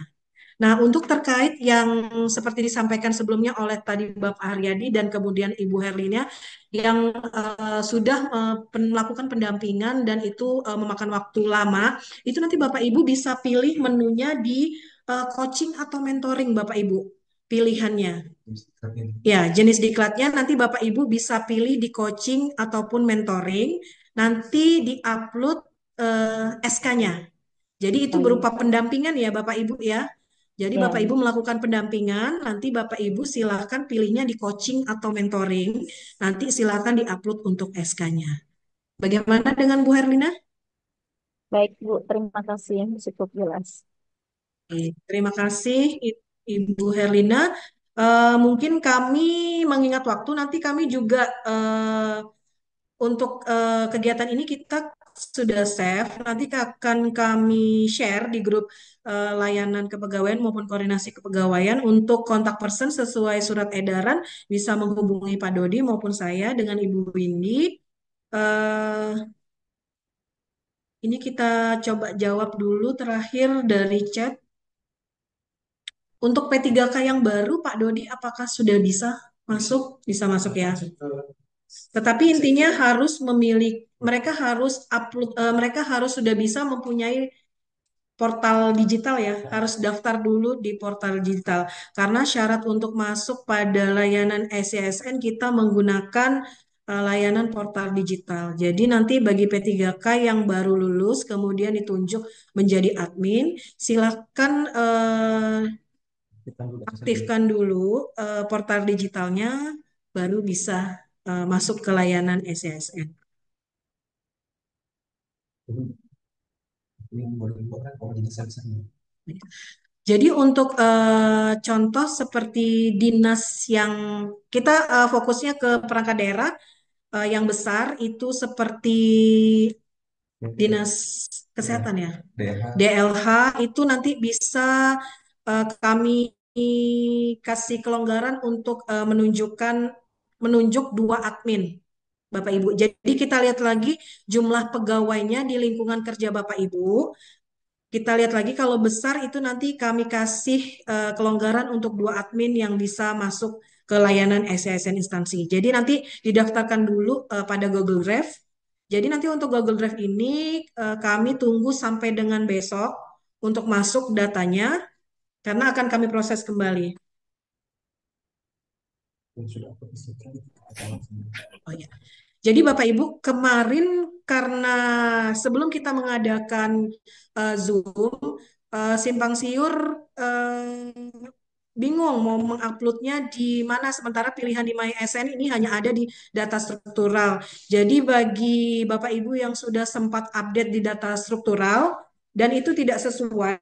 Nah, untuk terkait yang seperti disampaikan sebelumnya oleh tadi Bapak Haryadi dan kemudian Ibu Herlina yang sudah melakukan pendampingan dan itu memakan waktu lama, itu nanti Bapak Ibu bisa pilih menunya di coaching atau mentoring Bapak Ibu pilihannya. Ya, jenis diklatnya nanti Bapak Ibu bisa pilih di coaching ataupun mentoring, nanti di-upload SK-nya. Jadi itu berupa pendampingan ya Bapak Ibu ya. Jadi Ya, Bapak Ibu melakukan pendampingan, nanti Bapak Ibu silakan pilihnya di coaching atau mentoring, nanti silakan diupload untuk SK-nya. Bagaimana dengan Bu Herlina? baik Bu, terima kasih. Cukup jelas. Terima kasih Ibu Herlina. Mungkin kami mengingat waktu, nanti kami juga untuk kegiatan ini kita sudah save, nanti akan kami share di grup layanan kepegawaian maupun koordinasi kepegawaian untuk kontak person sesuai surat edaran bisa menghubungi Pak Dodi maupun saya dengan Ibu Windy. Eh, ini kita coba jawab dulu terakhir dari chat. Untuk P3K yang baru, Pak Dodi, apakah sudah bisa masuk? Bisa masuk ya. Tetapi intinya harus memilih, mereka harus upload, mereka harus sudah bisa mempunyai portal digital ya, harus daftar dulu di portal digital. Karena syarat untuk masuk pada layanan SCSN kita menggunakan layanan portal digital. Jadi nanti bagi P3K yang baru lulus kemudian ditunjuk menjadi admin, silakan aktifkan dulu portal digitalnya, baru bisa masuk ke layanan SCSN. Jadi untuk contoh seperti dinas yang kita fokusnya ke perangkat daerah yang besar itu seperti dinas kesehatan ya, DLH itu nanti bisa kami kasih kelonggaran untuk menunjuk 2 admin Bapak Ibu. Jadi kita lihat lagi jumlah pegawainya di lingkungan kerja Bapak Ibu. Kita lihat lagi kalau besar itu nanti kami kasih kelonggaran untuk 2 admin yang bisa masuk ke layanan SCSN instansi. Jadi nanti didaftarkan dulu pada Google Drive. Jadi nanti untuk Google Drive ini kami tunggu sampai dengan besok untuk masuk datanya karena akan kami proses kembali. Oh ya. Jadi Bapak Ibu, kemarin karena sebelum kita mengadakan Zoom, simpang siur eh, bingung mau menguploadnya di mana, sementara pilihan di MySN ini hanya ada di data struktural. Jadi bagi Bapak Ibu yang sudah sempat update di data struktural dan itu tidak sesuai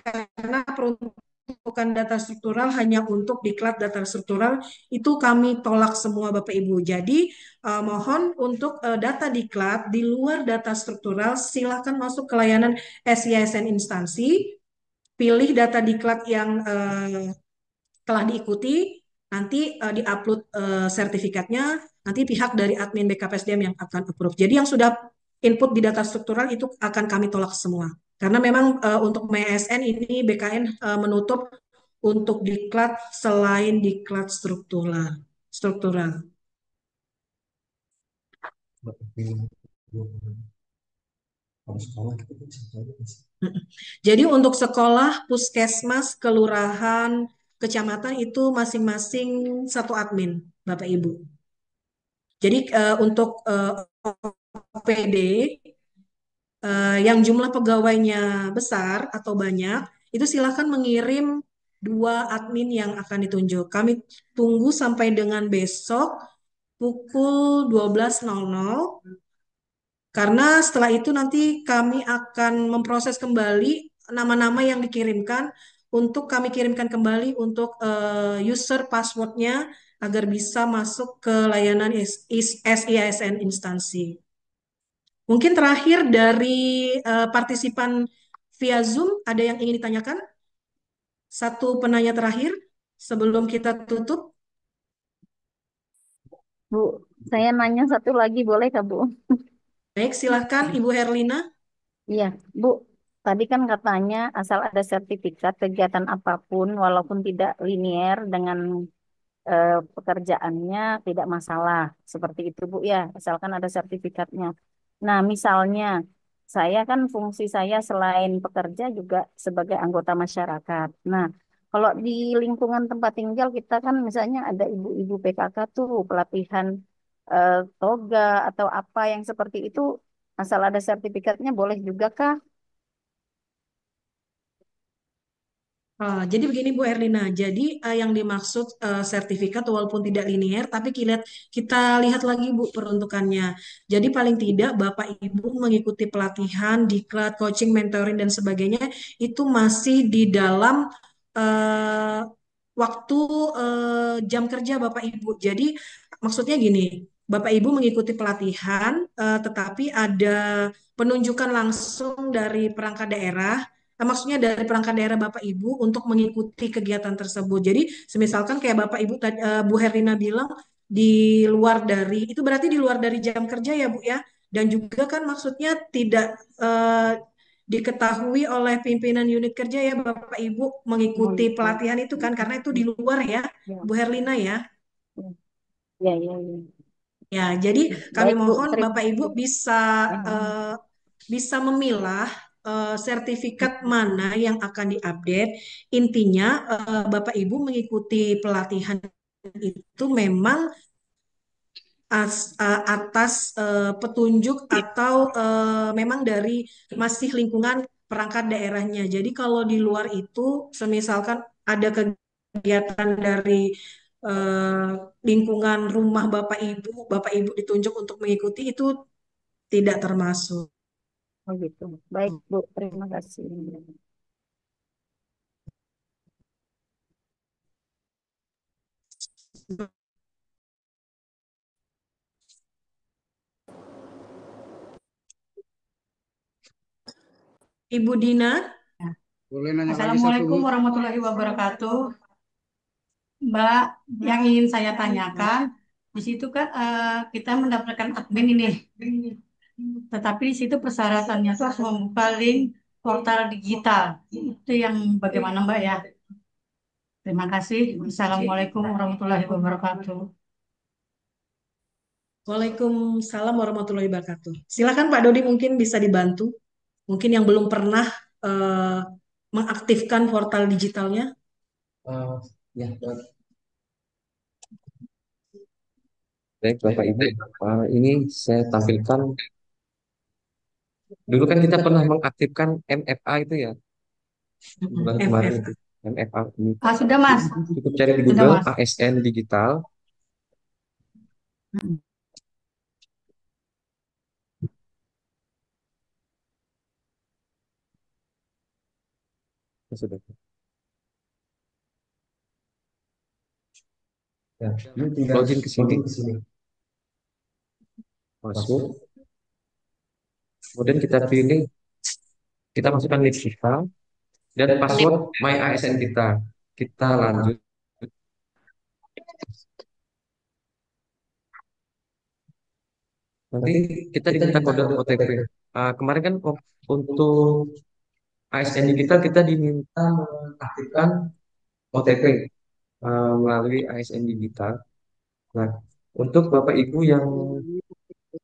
karena peruntukan data struktural hanya untuk diklat data struktural, itu kami tolak semua Bapak Ibu. Jadi mohon untuk data diklat di luar data struktural silakan masuk ke layanan SISN instansi, pilih data diklat yang telah diikuti, nanti diupload sertifikatnya, nanti pihak dari admin BKPSDM yang akan approve. Jadi yang sudah input di data struktural itu akan kami tolak semua. Karena memang untuk MSN ini BKN menutup untuk diklat selain diklat struktural. Struktural. Jadi untuk sekolah, puskesmas, kelurahan, kecamatan itu masing-masing satu admin, Bapak Ibu. Jadi untuk OPD yang jumlah pegawainya besar atau banyak, itu silakan mengirim dua admin yang akan ditunjuk. Kami tunggu sampai dengan besok pukul 12.00. Karena setelah itu nanti kami akan memproses kembali nama-nama yang dikirimkan untuk kami kirimkan kembali untuk user passwordnya agar bisa masuk ke layanan SISN instansi. Mungkin terakhir dari partisipan via Zoom ada yang ingin ditanyakan? Satu penanya terakhir sebelum kita tutup. Bu, saya nanya satu lagi boleh kah, Bu? Baik, silakan Ibu Herlina. Iya, Bu. Tadi kan katanya asal ada sertifikat kegiatan apapun, walaupun tidak linier dengan pekerjaannya tidak masalah. Seperti itu, Bu ya, asalkan ada sertifikatnya. Nah, misalnya saya kan fungsi saya selain pekerja juga sebagai anggota masyarakat. Nah, kalau di lingkungan tempat tinggal kita kan misalnya ada ibu-ibu PKK tuh pelatihan toga atau apa yang seperti itu, asal ada sertifikatnya boleh juga kah? Jadi begini Bu Erlina, jadi yang dimaksud sertifikat walaupun tidak linier, tapi kita lihat lagi Bu peruntukannya. Jadi paling tidak Bapak Ibu mengikuti pelatihan, diklat, coaching, mentoring dan sebagainya itu masih di dalam eh, waktu jam kerja Bapak Ibu. Jadi maksudnya gini, Bapak Ibu mengikuti pelatihan, tetapi ada penunjukan langsung dari perangkat daerah. Maksudnya dari perangkat daerah Bapak Ibu untuk mengikuti kegiatan tersebut. Jadi, semisalkan kayak Bapak Ibu Bu Herlina bilang di luar dari itu berarti di luar dari jam kerja ya Bu ya. Dan juga kan maksudnya tidak diketahui oleh pimpinan unit kerja ya Bapak Ibu mengikuti pelatihan itu kan karena itu di luar ya Ya, Bu Herlina ya. ya, ya, ya. Ya, jadi kami Baik, Bu. mohon Terima Bapak Ibu kasih. bisa memilah sertifikat mana yang akan diupdate. Intinya Bapak Ibu mengikuti pelatihan itu memang atas petunjuk atau memang dari masih lingkungan perangkat daerahnya. Jadi kalau di luar itu, semisalkan ada kegiatan dari eh, lingkungan rumah Bapak Ibu ditunjuk untuk mengikuti itu tidak termasuk. Oh gitu. Baik, Bu. Terima kasih. Ibu Dina, Boleh nanya lagi satu, Assalamualaikum Bu? warahmatullahi wabarakatuh. Mbak, yang ingin saya tanyakan, di situ kan kita mendapatkan admin ini. Tetapi di situ persyaratannya itu harus membuka link portal digital. Itu yang bagaimana Mbak ya? Terima kasih. Assalamualaikum warahmatullahi wabarakatuh. Waalaikumsalam warahmatullahi wabarakatuh. Silakan Pak Dodi mungkin bisa dibantu. Mungkin yang belum pernah eh, mengaktifkan portal digitalnya. Ya, baik. Baik, Bapak Ibu, ini saya tampilkan. Dulu kan kita pernah mengaktifkan MFA itu ya, bulan kemarin FF. itu. MFA ini. Sudah Mas, Cukup cari di sudah Google Mas. ASN Digital. Ya, sudah. Ya, ini tinggal Login ke sini, login ke sini. masuk. Kemudian kita pilih, kita masukkan NIK kita dan password My ASN kita. Kita lanjut. Nanti kita diminta kode OTP. Kemarin kan untuk ASN Digital kita diminta mengaktifkan OTP melalui ASN Digital. Nah, untuk Bapak Ibu yang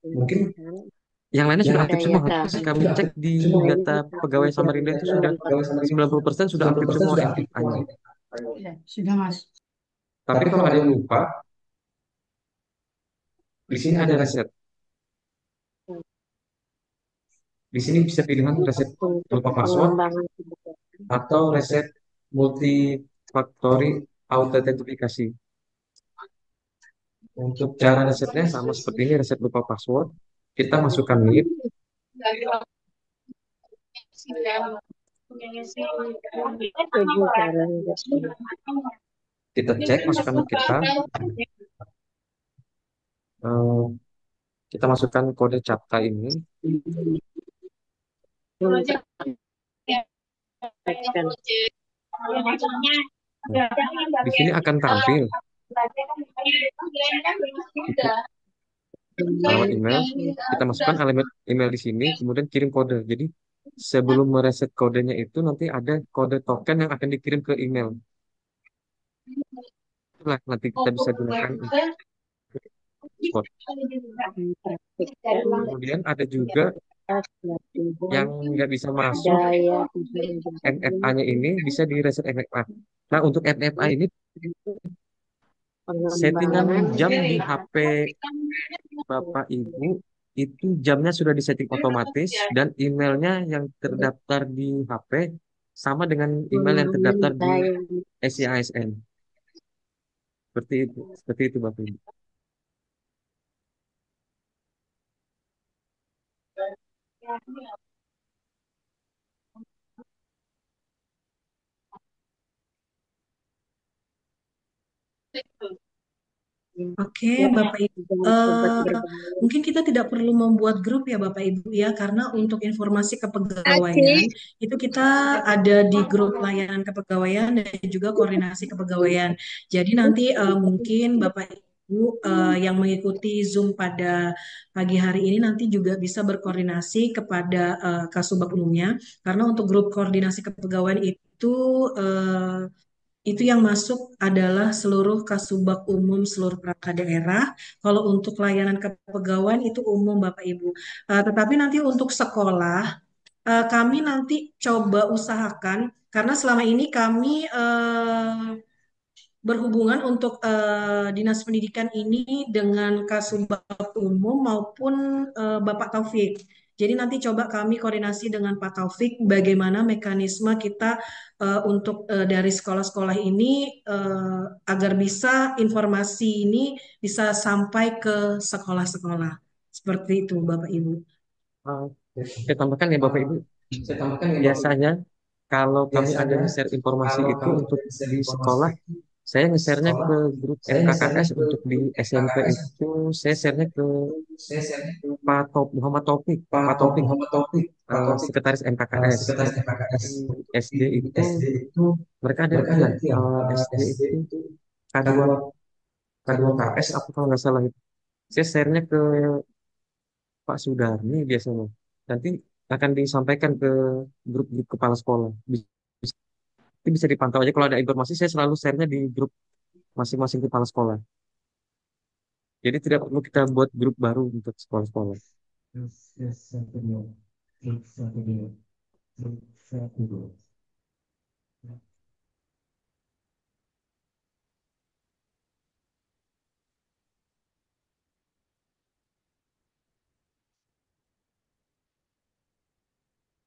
mungkin yang lainnya sudah aktif semua. Kami cek di data pegawai Samarinda itu sudah 90% sudah aktif semua MFA-nya. Ya, sudah Mas. Tapi kalau ada yang lupa, di sini ada reset. Di sini bisa pilihan reset lupa password atau reset multifaktori autentifikasi. Untuk cara resetnya sama seperti ini, reset lupa password. Kita masukkan NIP, kita cek masukkan NIP kita, eh, kita masukkan kode CAPTCA ini. Nah, di sini akan tampil alamat email. Kita masukkan alamat email di sini, kemudian kirim kode. Jadi sebelum mereset kodenya itu nanti ada kode token yang akan dikirim ke email. Itulah nanti kita bisa gunakan untuk. Kemudian ada juga yang nggak bisa masuk MFA-nya ini bisa di reset MFA. Nah, untuk MFA ini settingan jam di HP Bapak Ibu itu jamnya sudah disetting otomatis dan emailnya yang terdaftar di HP sama dengan email yang terdaftar di SIASN. Seperti itu Bapak Ibu. Oke, Bapak Ibu. Mungkin kita tidak perlu membuat grup ya Bapak Ibu ya, karena untuk informasi kepegawaian itu kita ada di grup layanan kepegawaian dan juga koordinasi kepegawaian. Jadi nanti mungkin Bapak Ibu yang mengikuti Zoom pada pagi hari ini nanti juga bisa berkoordinasi kepada Kasubag umumnya, karena untuk grup koordinasi kepegawaian itu yang masuk adalah seluruh kasubag umum seluruh perangkat daerah. Kalau untuk layanan kepegawaian itu umum Bapak Ibu. Tetapi nanti untuk sekolah, kami nanti coba usahakan karena selama ini kami berhubungan untuk Dinas Pendidikan ini dengan Kasubag Umum maupun Bapak Taufik. Jadi nanti coba kami koordinasi dengan Pak Taufik bagaimana mekanisme kita untuk dari sekolah-sekolah ini agar bisa informasi ini bisa sampai ke sekolah-sekolah. Seperti itu Bapak Ibu. Saya tambahkan ya Bapak Ibu, biasanya kalau kami ada nge-share informasi itu untuk di sekolah, saya nge-share-nya ke grup MKKS. Untuk di SMP itu saya share-nya ke Muhammad Taufik, Sekretaris MKKS. SD itu mereka ada ya, SD itu K2 K2KS apa kalau nggak salah itu. Saya share-nya ke Pak Sudarni biasanya. Nanti akan disampaikan ke grup-grup kepala sekolah. Itu bisa dipantau aja kalau ada informasi, saya selalu share-nya di grup masing-masing kepala sekolah. Jadi tidak perlu kita buat grup baru untuk sekolah-sekolah.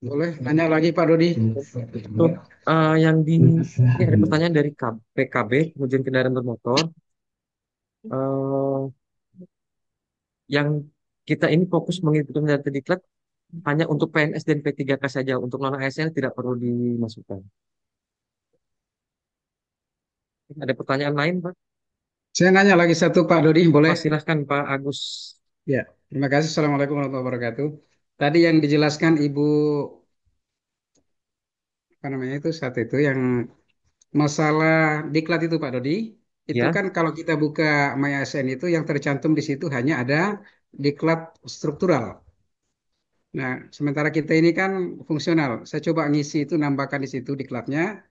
Boleh nanya lagi Pak Dodi? Untuk yang ini ada pertanyaan dari PKB, kemudian kendaraan bermotor. Eh, yang kita ini fokus mengikuti data diklat hanya untuk PNS dan P3K saja. Untuk non ASN tidak perlu dimasukkan. Ada pertanyaan lain, Pak? Saya nanya lagi satu Pak Dodi, boleh? Silahkan Pak Agus. Ya, terima kasih. Assalamualaikum warahmatullahi wabarakatuh. Tadi yang dijelaskan Ibu, apa namanya itu, saat itu yang masalah diklat itu Pak Dodi, itu Ya, kan kalau kita buka MyASN itu yang tercantum di situ hanya ada diklat struktural. Nah, sementara kita ini kan fungsional. Saya coba ngisi itu, nambahkan di situ diklatnya,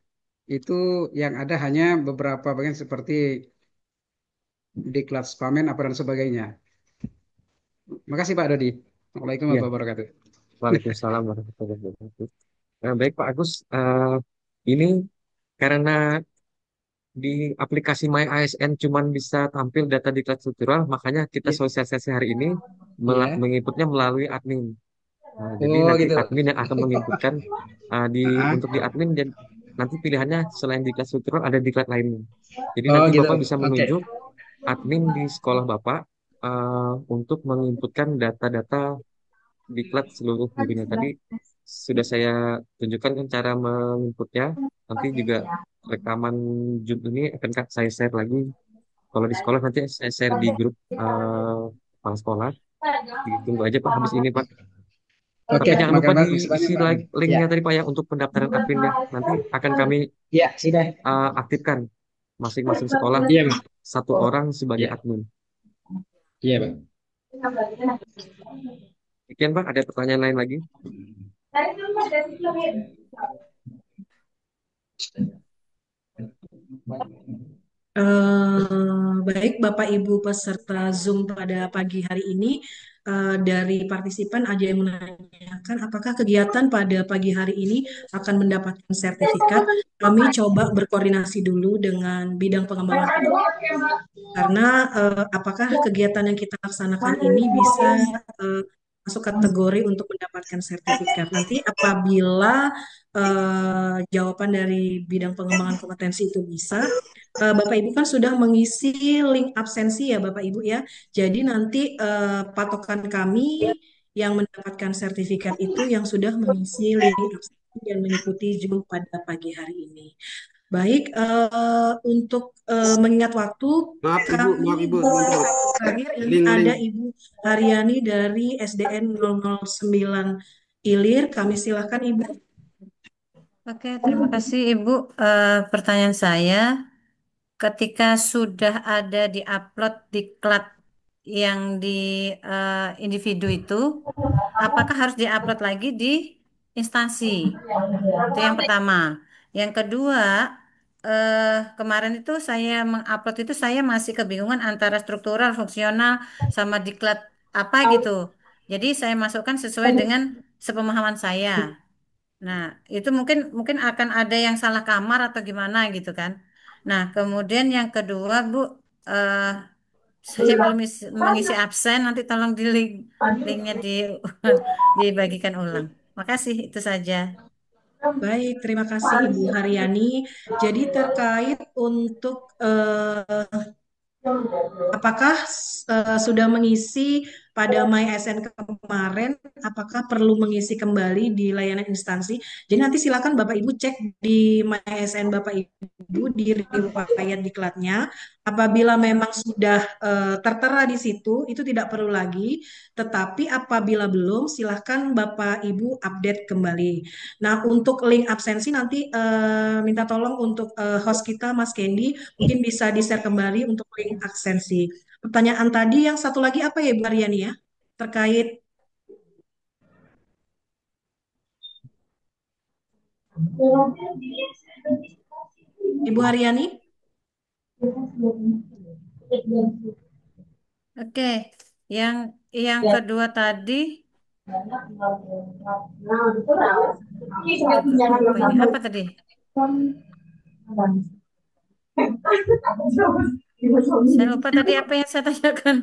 itu yang ada hanya beberapa bagian seperti diklat spamen apa dan sebagainya. Makasih Pak Dodi. Assalamualaikum ya. warahmatullahi wabarakatuh. Waalaikumsalam warahmatullahi wabarakatuh. Baik Pak Agus, ini karena di aplikasi My ASN cuman bisa tampil data diklat struktural, makanya kita Ya, sosialisasi hari ini ya. menginputnya melalui admin. Jadi Oh nanti gitu. admin yang akan menginputkan Ah, untuk di admin dan nanti pilihannya selain diklat struktural ada diklat lainnya. Jadi oh nanti gitu. Bapak bisa Oke. menunjuk admin di sekolah Bapak untuk menginputkan data-data diklat seluruh gurunya. Tadi sudah saya tunjukkan kan cara menginputnya. Nanti juga rekaman Zoom ini akan saya share lagi. Kalau di sekolah nanti saya share di grup kepala sekolah. Ditunggu aja Pak habis ini Pak. Oke, Tapi jangan terima lupa kasih banyak diisi Pak. Ya, linknya tadi Pak ya untuk pendaftaran admin ya. Nanti akan kami ya sudah. aktifkan masing-masing sekolah Iya, Pak. satu orang sebagai Ya, admin. iya, Pak. Sekian Pak, ada pertanyaan lain lagi? Baik, Bapak Ibu peserta Zoom pada pagi hari ini, dari partisipan ada yang menanyakan apakah kegiatan pada pagi hari ini akan mendapatkan sertifikat. Kami coba berkoordinasi dulu dengan bidang pengembangan karena apakah kegiatan yang kita laksanakan ini bisa eh, masuk kategori untuk mendapatkan sertifikat. Nanti apabila jawaban dari bidang pengembangan kompetensi itu bisa, Bapak Ibu kan sudah mengisi link absensi ya Bapak Ibu ya. Jadi nanti patokan kami yang mendapatkan sertifikat itu yang sudah mengisi link absensi dan mengikuti Zoom pada pagi hari ini. Baik, untuk mengingat waktu, Maaf kami Ibu, buka sebentar. terakhir ini ada Link. Ibu Haryani dari SDN 009 Ilir. Kami silakan Ibu. Oke, terima kasih Ibu. Pertanyaan saya, ketika sudah ada di-upload diklat yang di individu itu, apakah harus di-upload lagi di instansi? Itu yang pertama. Yang kedua, kemarin itu saya mengupload itu saya masih kebingungan antara struktural, fungsional, sama diklat apa gitu. Jadi saya masukkan sesuai dengan sepemahaman saya. Nah, itu mungkin mungkin akan ada yang salah kamar atau gimana gitu kan. Nah, kemudian yang kedua, Bu, eh, saya belum mengisi absen, nanti tolong di linknya dibagikan ulang. Makasih, itu saja. Baik, terima kasih Ibu Haryani. Jadi terkait untuk apakah sudah mengisi pada MySN kemarin, apakah perlu mengisi kembali di layanan instansi? Jadi nanti silakan Bapak Ibu cek di MySN Bapak Ibu di riwayat diklatnya. Apabila memang sudah tertera di situ, itu tidak perlu lagi. Tetapi apabila belum, silakan Bapak Ibu update kembali. Nah, untuk link absensi nanti minta tolong untuk host kita Mas Kendi mungkin bisa di-share kembali untuk link absensi. Pertanyaan tadi yang satu lagi apa ya Ibu Aryani ya? Terkait Ibu Haryani? Oke, yang kedua tadi apa tadi? Saya lupa tadi apa yang saya tanyakan.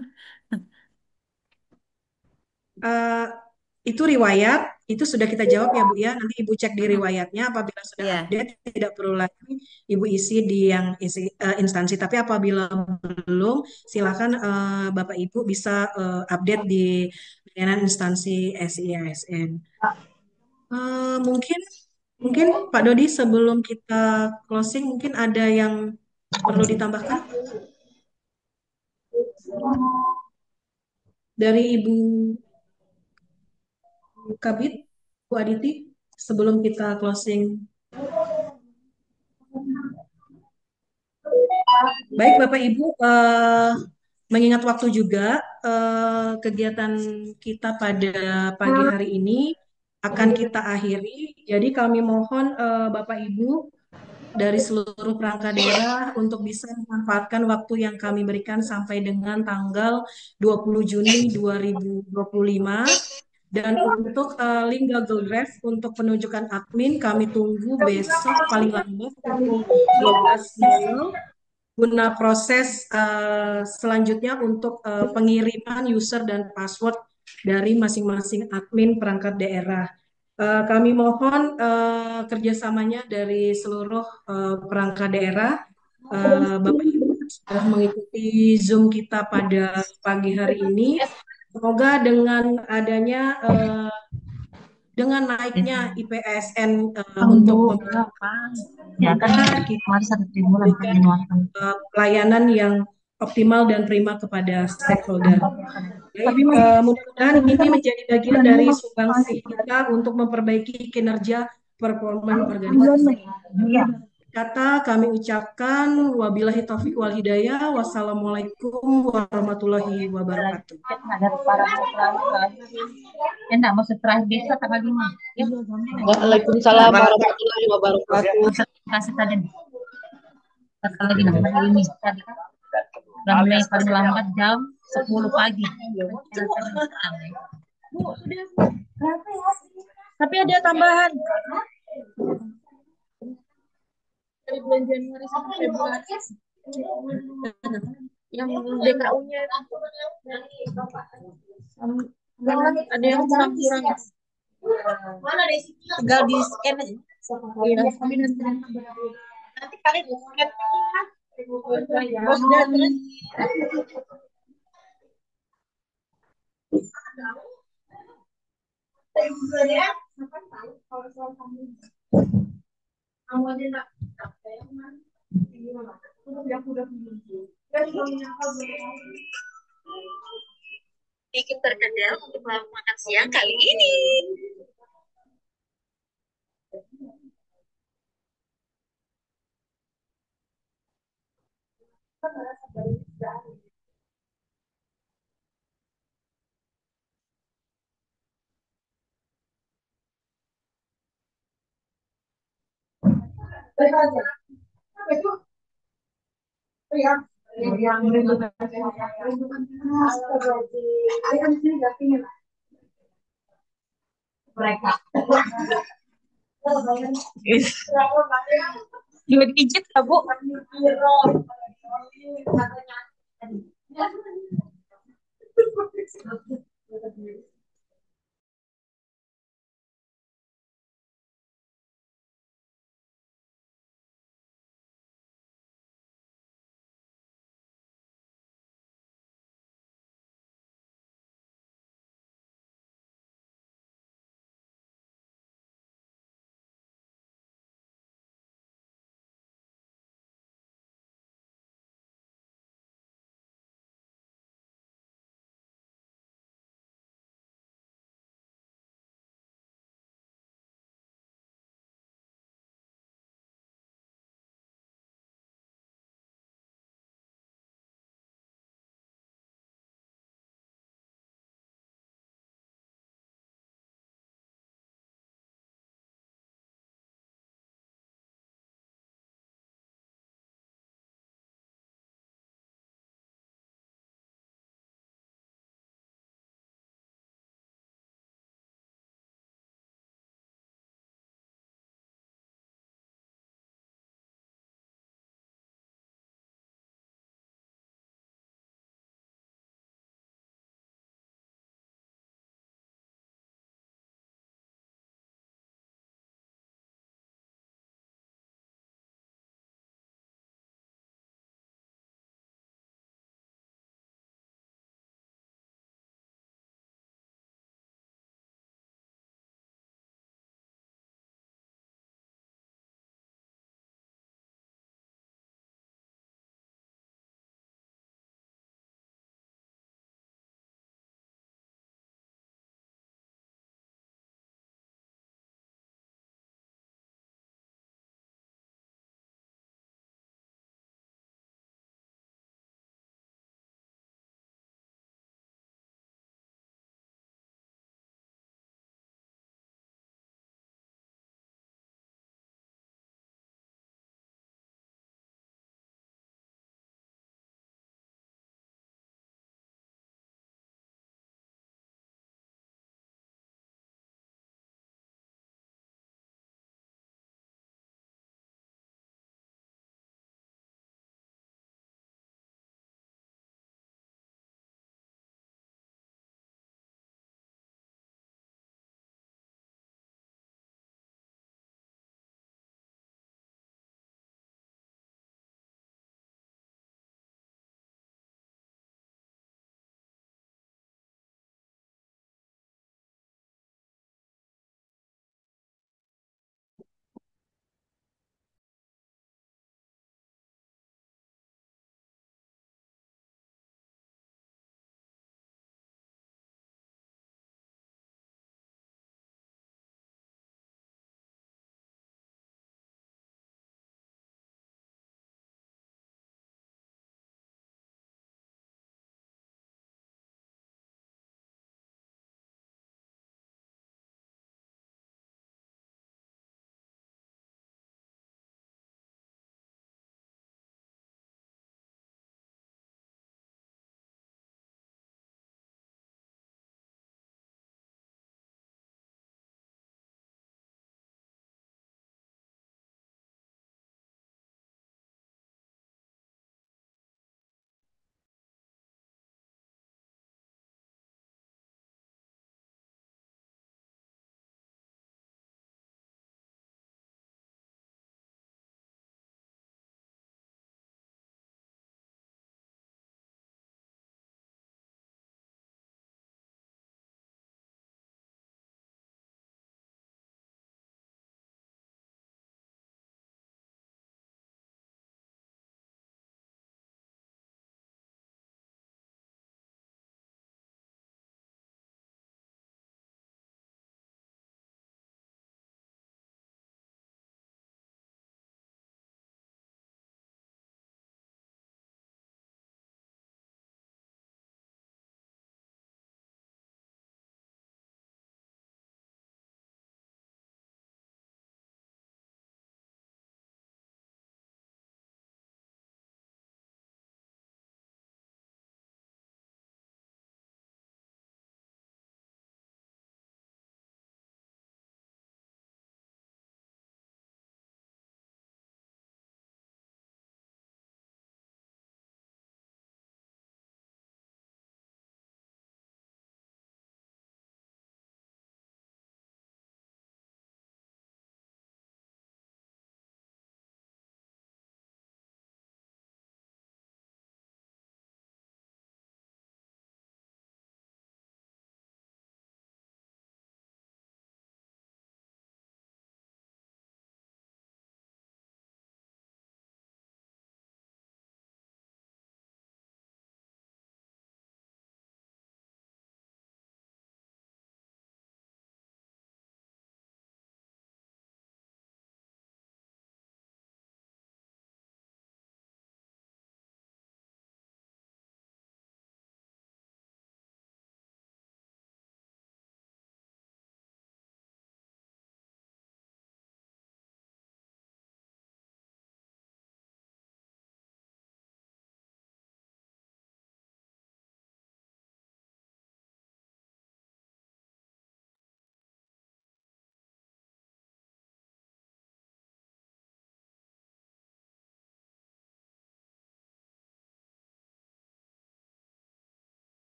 itu riwayat, itu sudah kita jawab ya Bu ya. Nanti Ibu cek di riwayatnya, apabila sudah Iya. update tidak perlu lagi Ibu isi di yang instansi. Tapi apabila belum, silakan Bapak Ibu bisa update di layanan instansi SIASN. Mungkin mungkin Pak Dodi sebelum kita closing mungkin ada yang perlu ditambahkan dari Ibu Kabit, Bu Aditi, sebelum kita closing. Baik Bapak Ibu, mengingat waktu juga, kegiatan kita pada pagi hari ini akan kita akhiri. Jadi kami mohon Bapak Ibu dari seluruh perangkat daerah untuk bisa memanfaatkan waktu yang kami berikan sampai dengan tanggal 20 Juni 2025. Dan untuk link Google Drive untuk penunjukan admin kami tunggu besok paling lambat pukul 12.00 guna proses selanjutnya untuk pengiriman user dan password dari masing-masing admin perangkat daerah. Kami mohon kerjasamanya dari seluruh perangkat daerah. Bapak Ibu sudah mengikuti Zoom kita pada pagi hari ini. Semoga dengan adanya dengan naiknya IPSN untuk pelayanan yang optimal dan prima kepada stakeholder. Baik, mudah-mudahan ini menjadi bagian dari sumbangsi kita untuk memperbaiki kinerja performa organisasi. Kata kami ucapkan wabillahi taufik wal hidayah. Wassalamualaikum warahmatullahi wabarakatuh. Enggak, maksud terakhir besok tanggal 5. Waalaikumsalam warahmatullahi wabarakatuh. Kasih tadi. Sekali lagi tanggal ini. Tadi kan udah mulai paling lambat jam 10 pagi. Bu, sudah berapa ya? Tapi ada tambahan. Dari bulan Januari sampai Februari yang DKU-nya ada yang kurang mana deh, tinggal di scan aja. Iya, nanti kalian scan kamu aja enggak Bikin terkendal untuk makan siang kali ini. mereka Juga dipijit ya, Bu.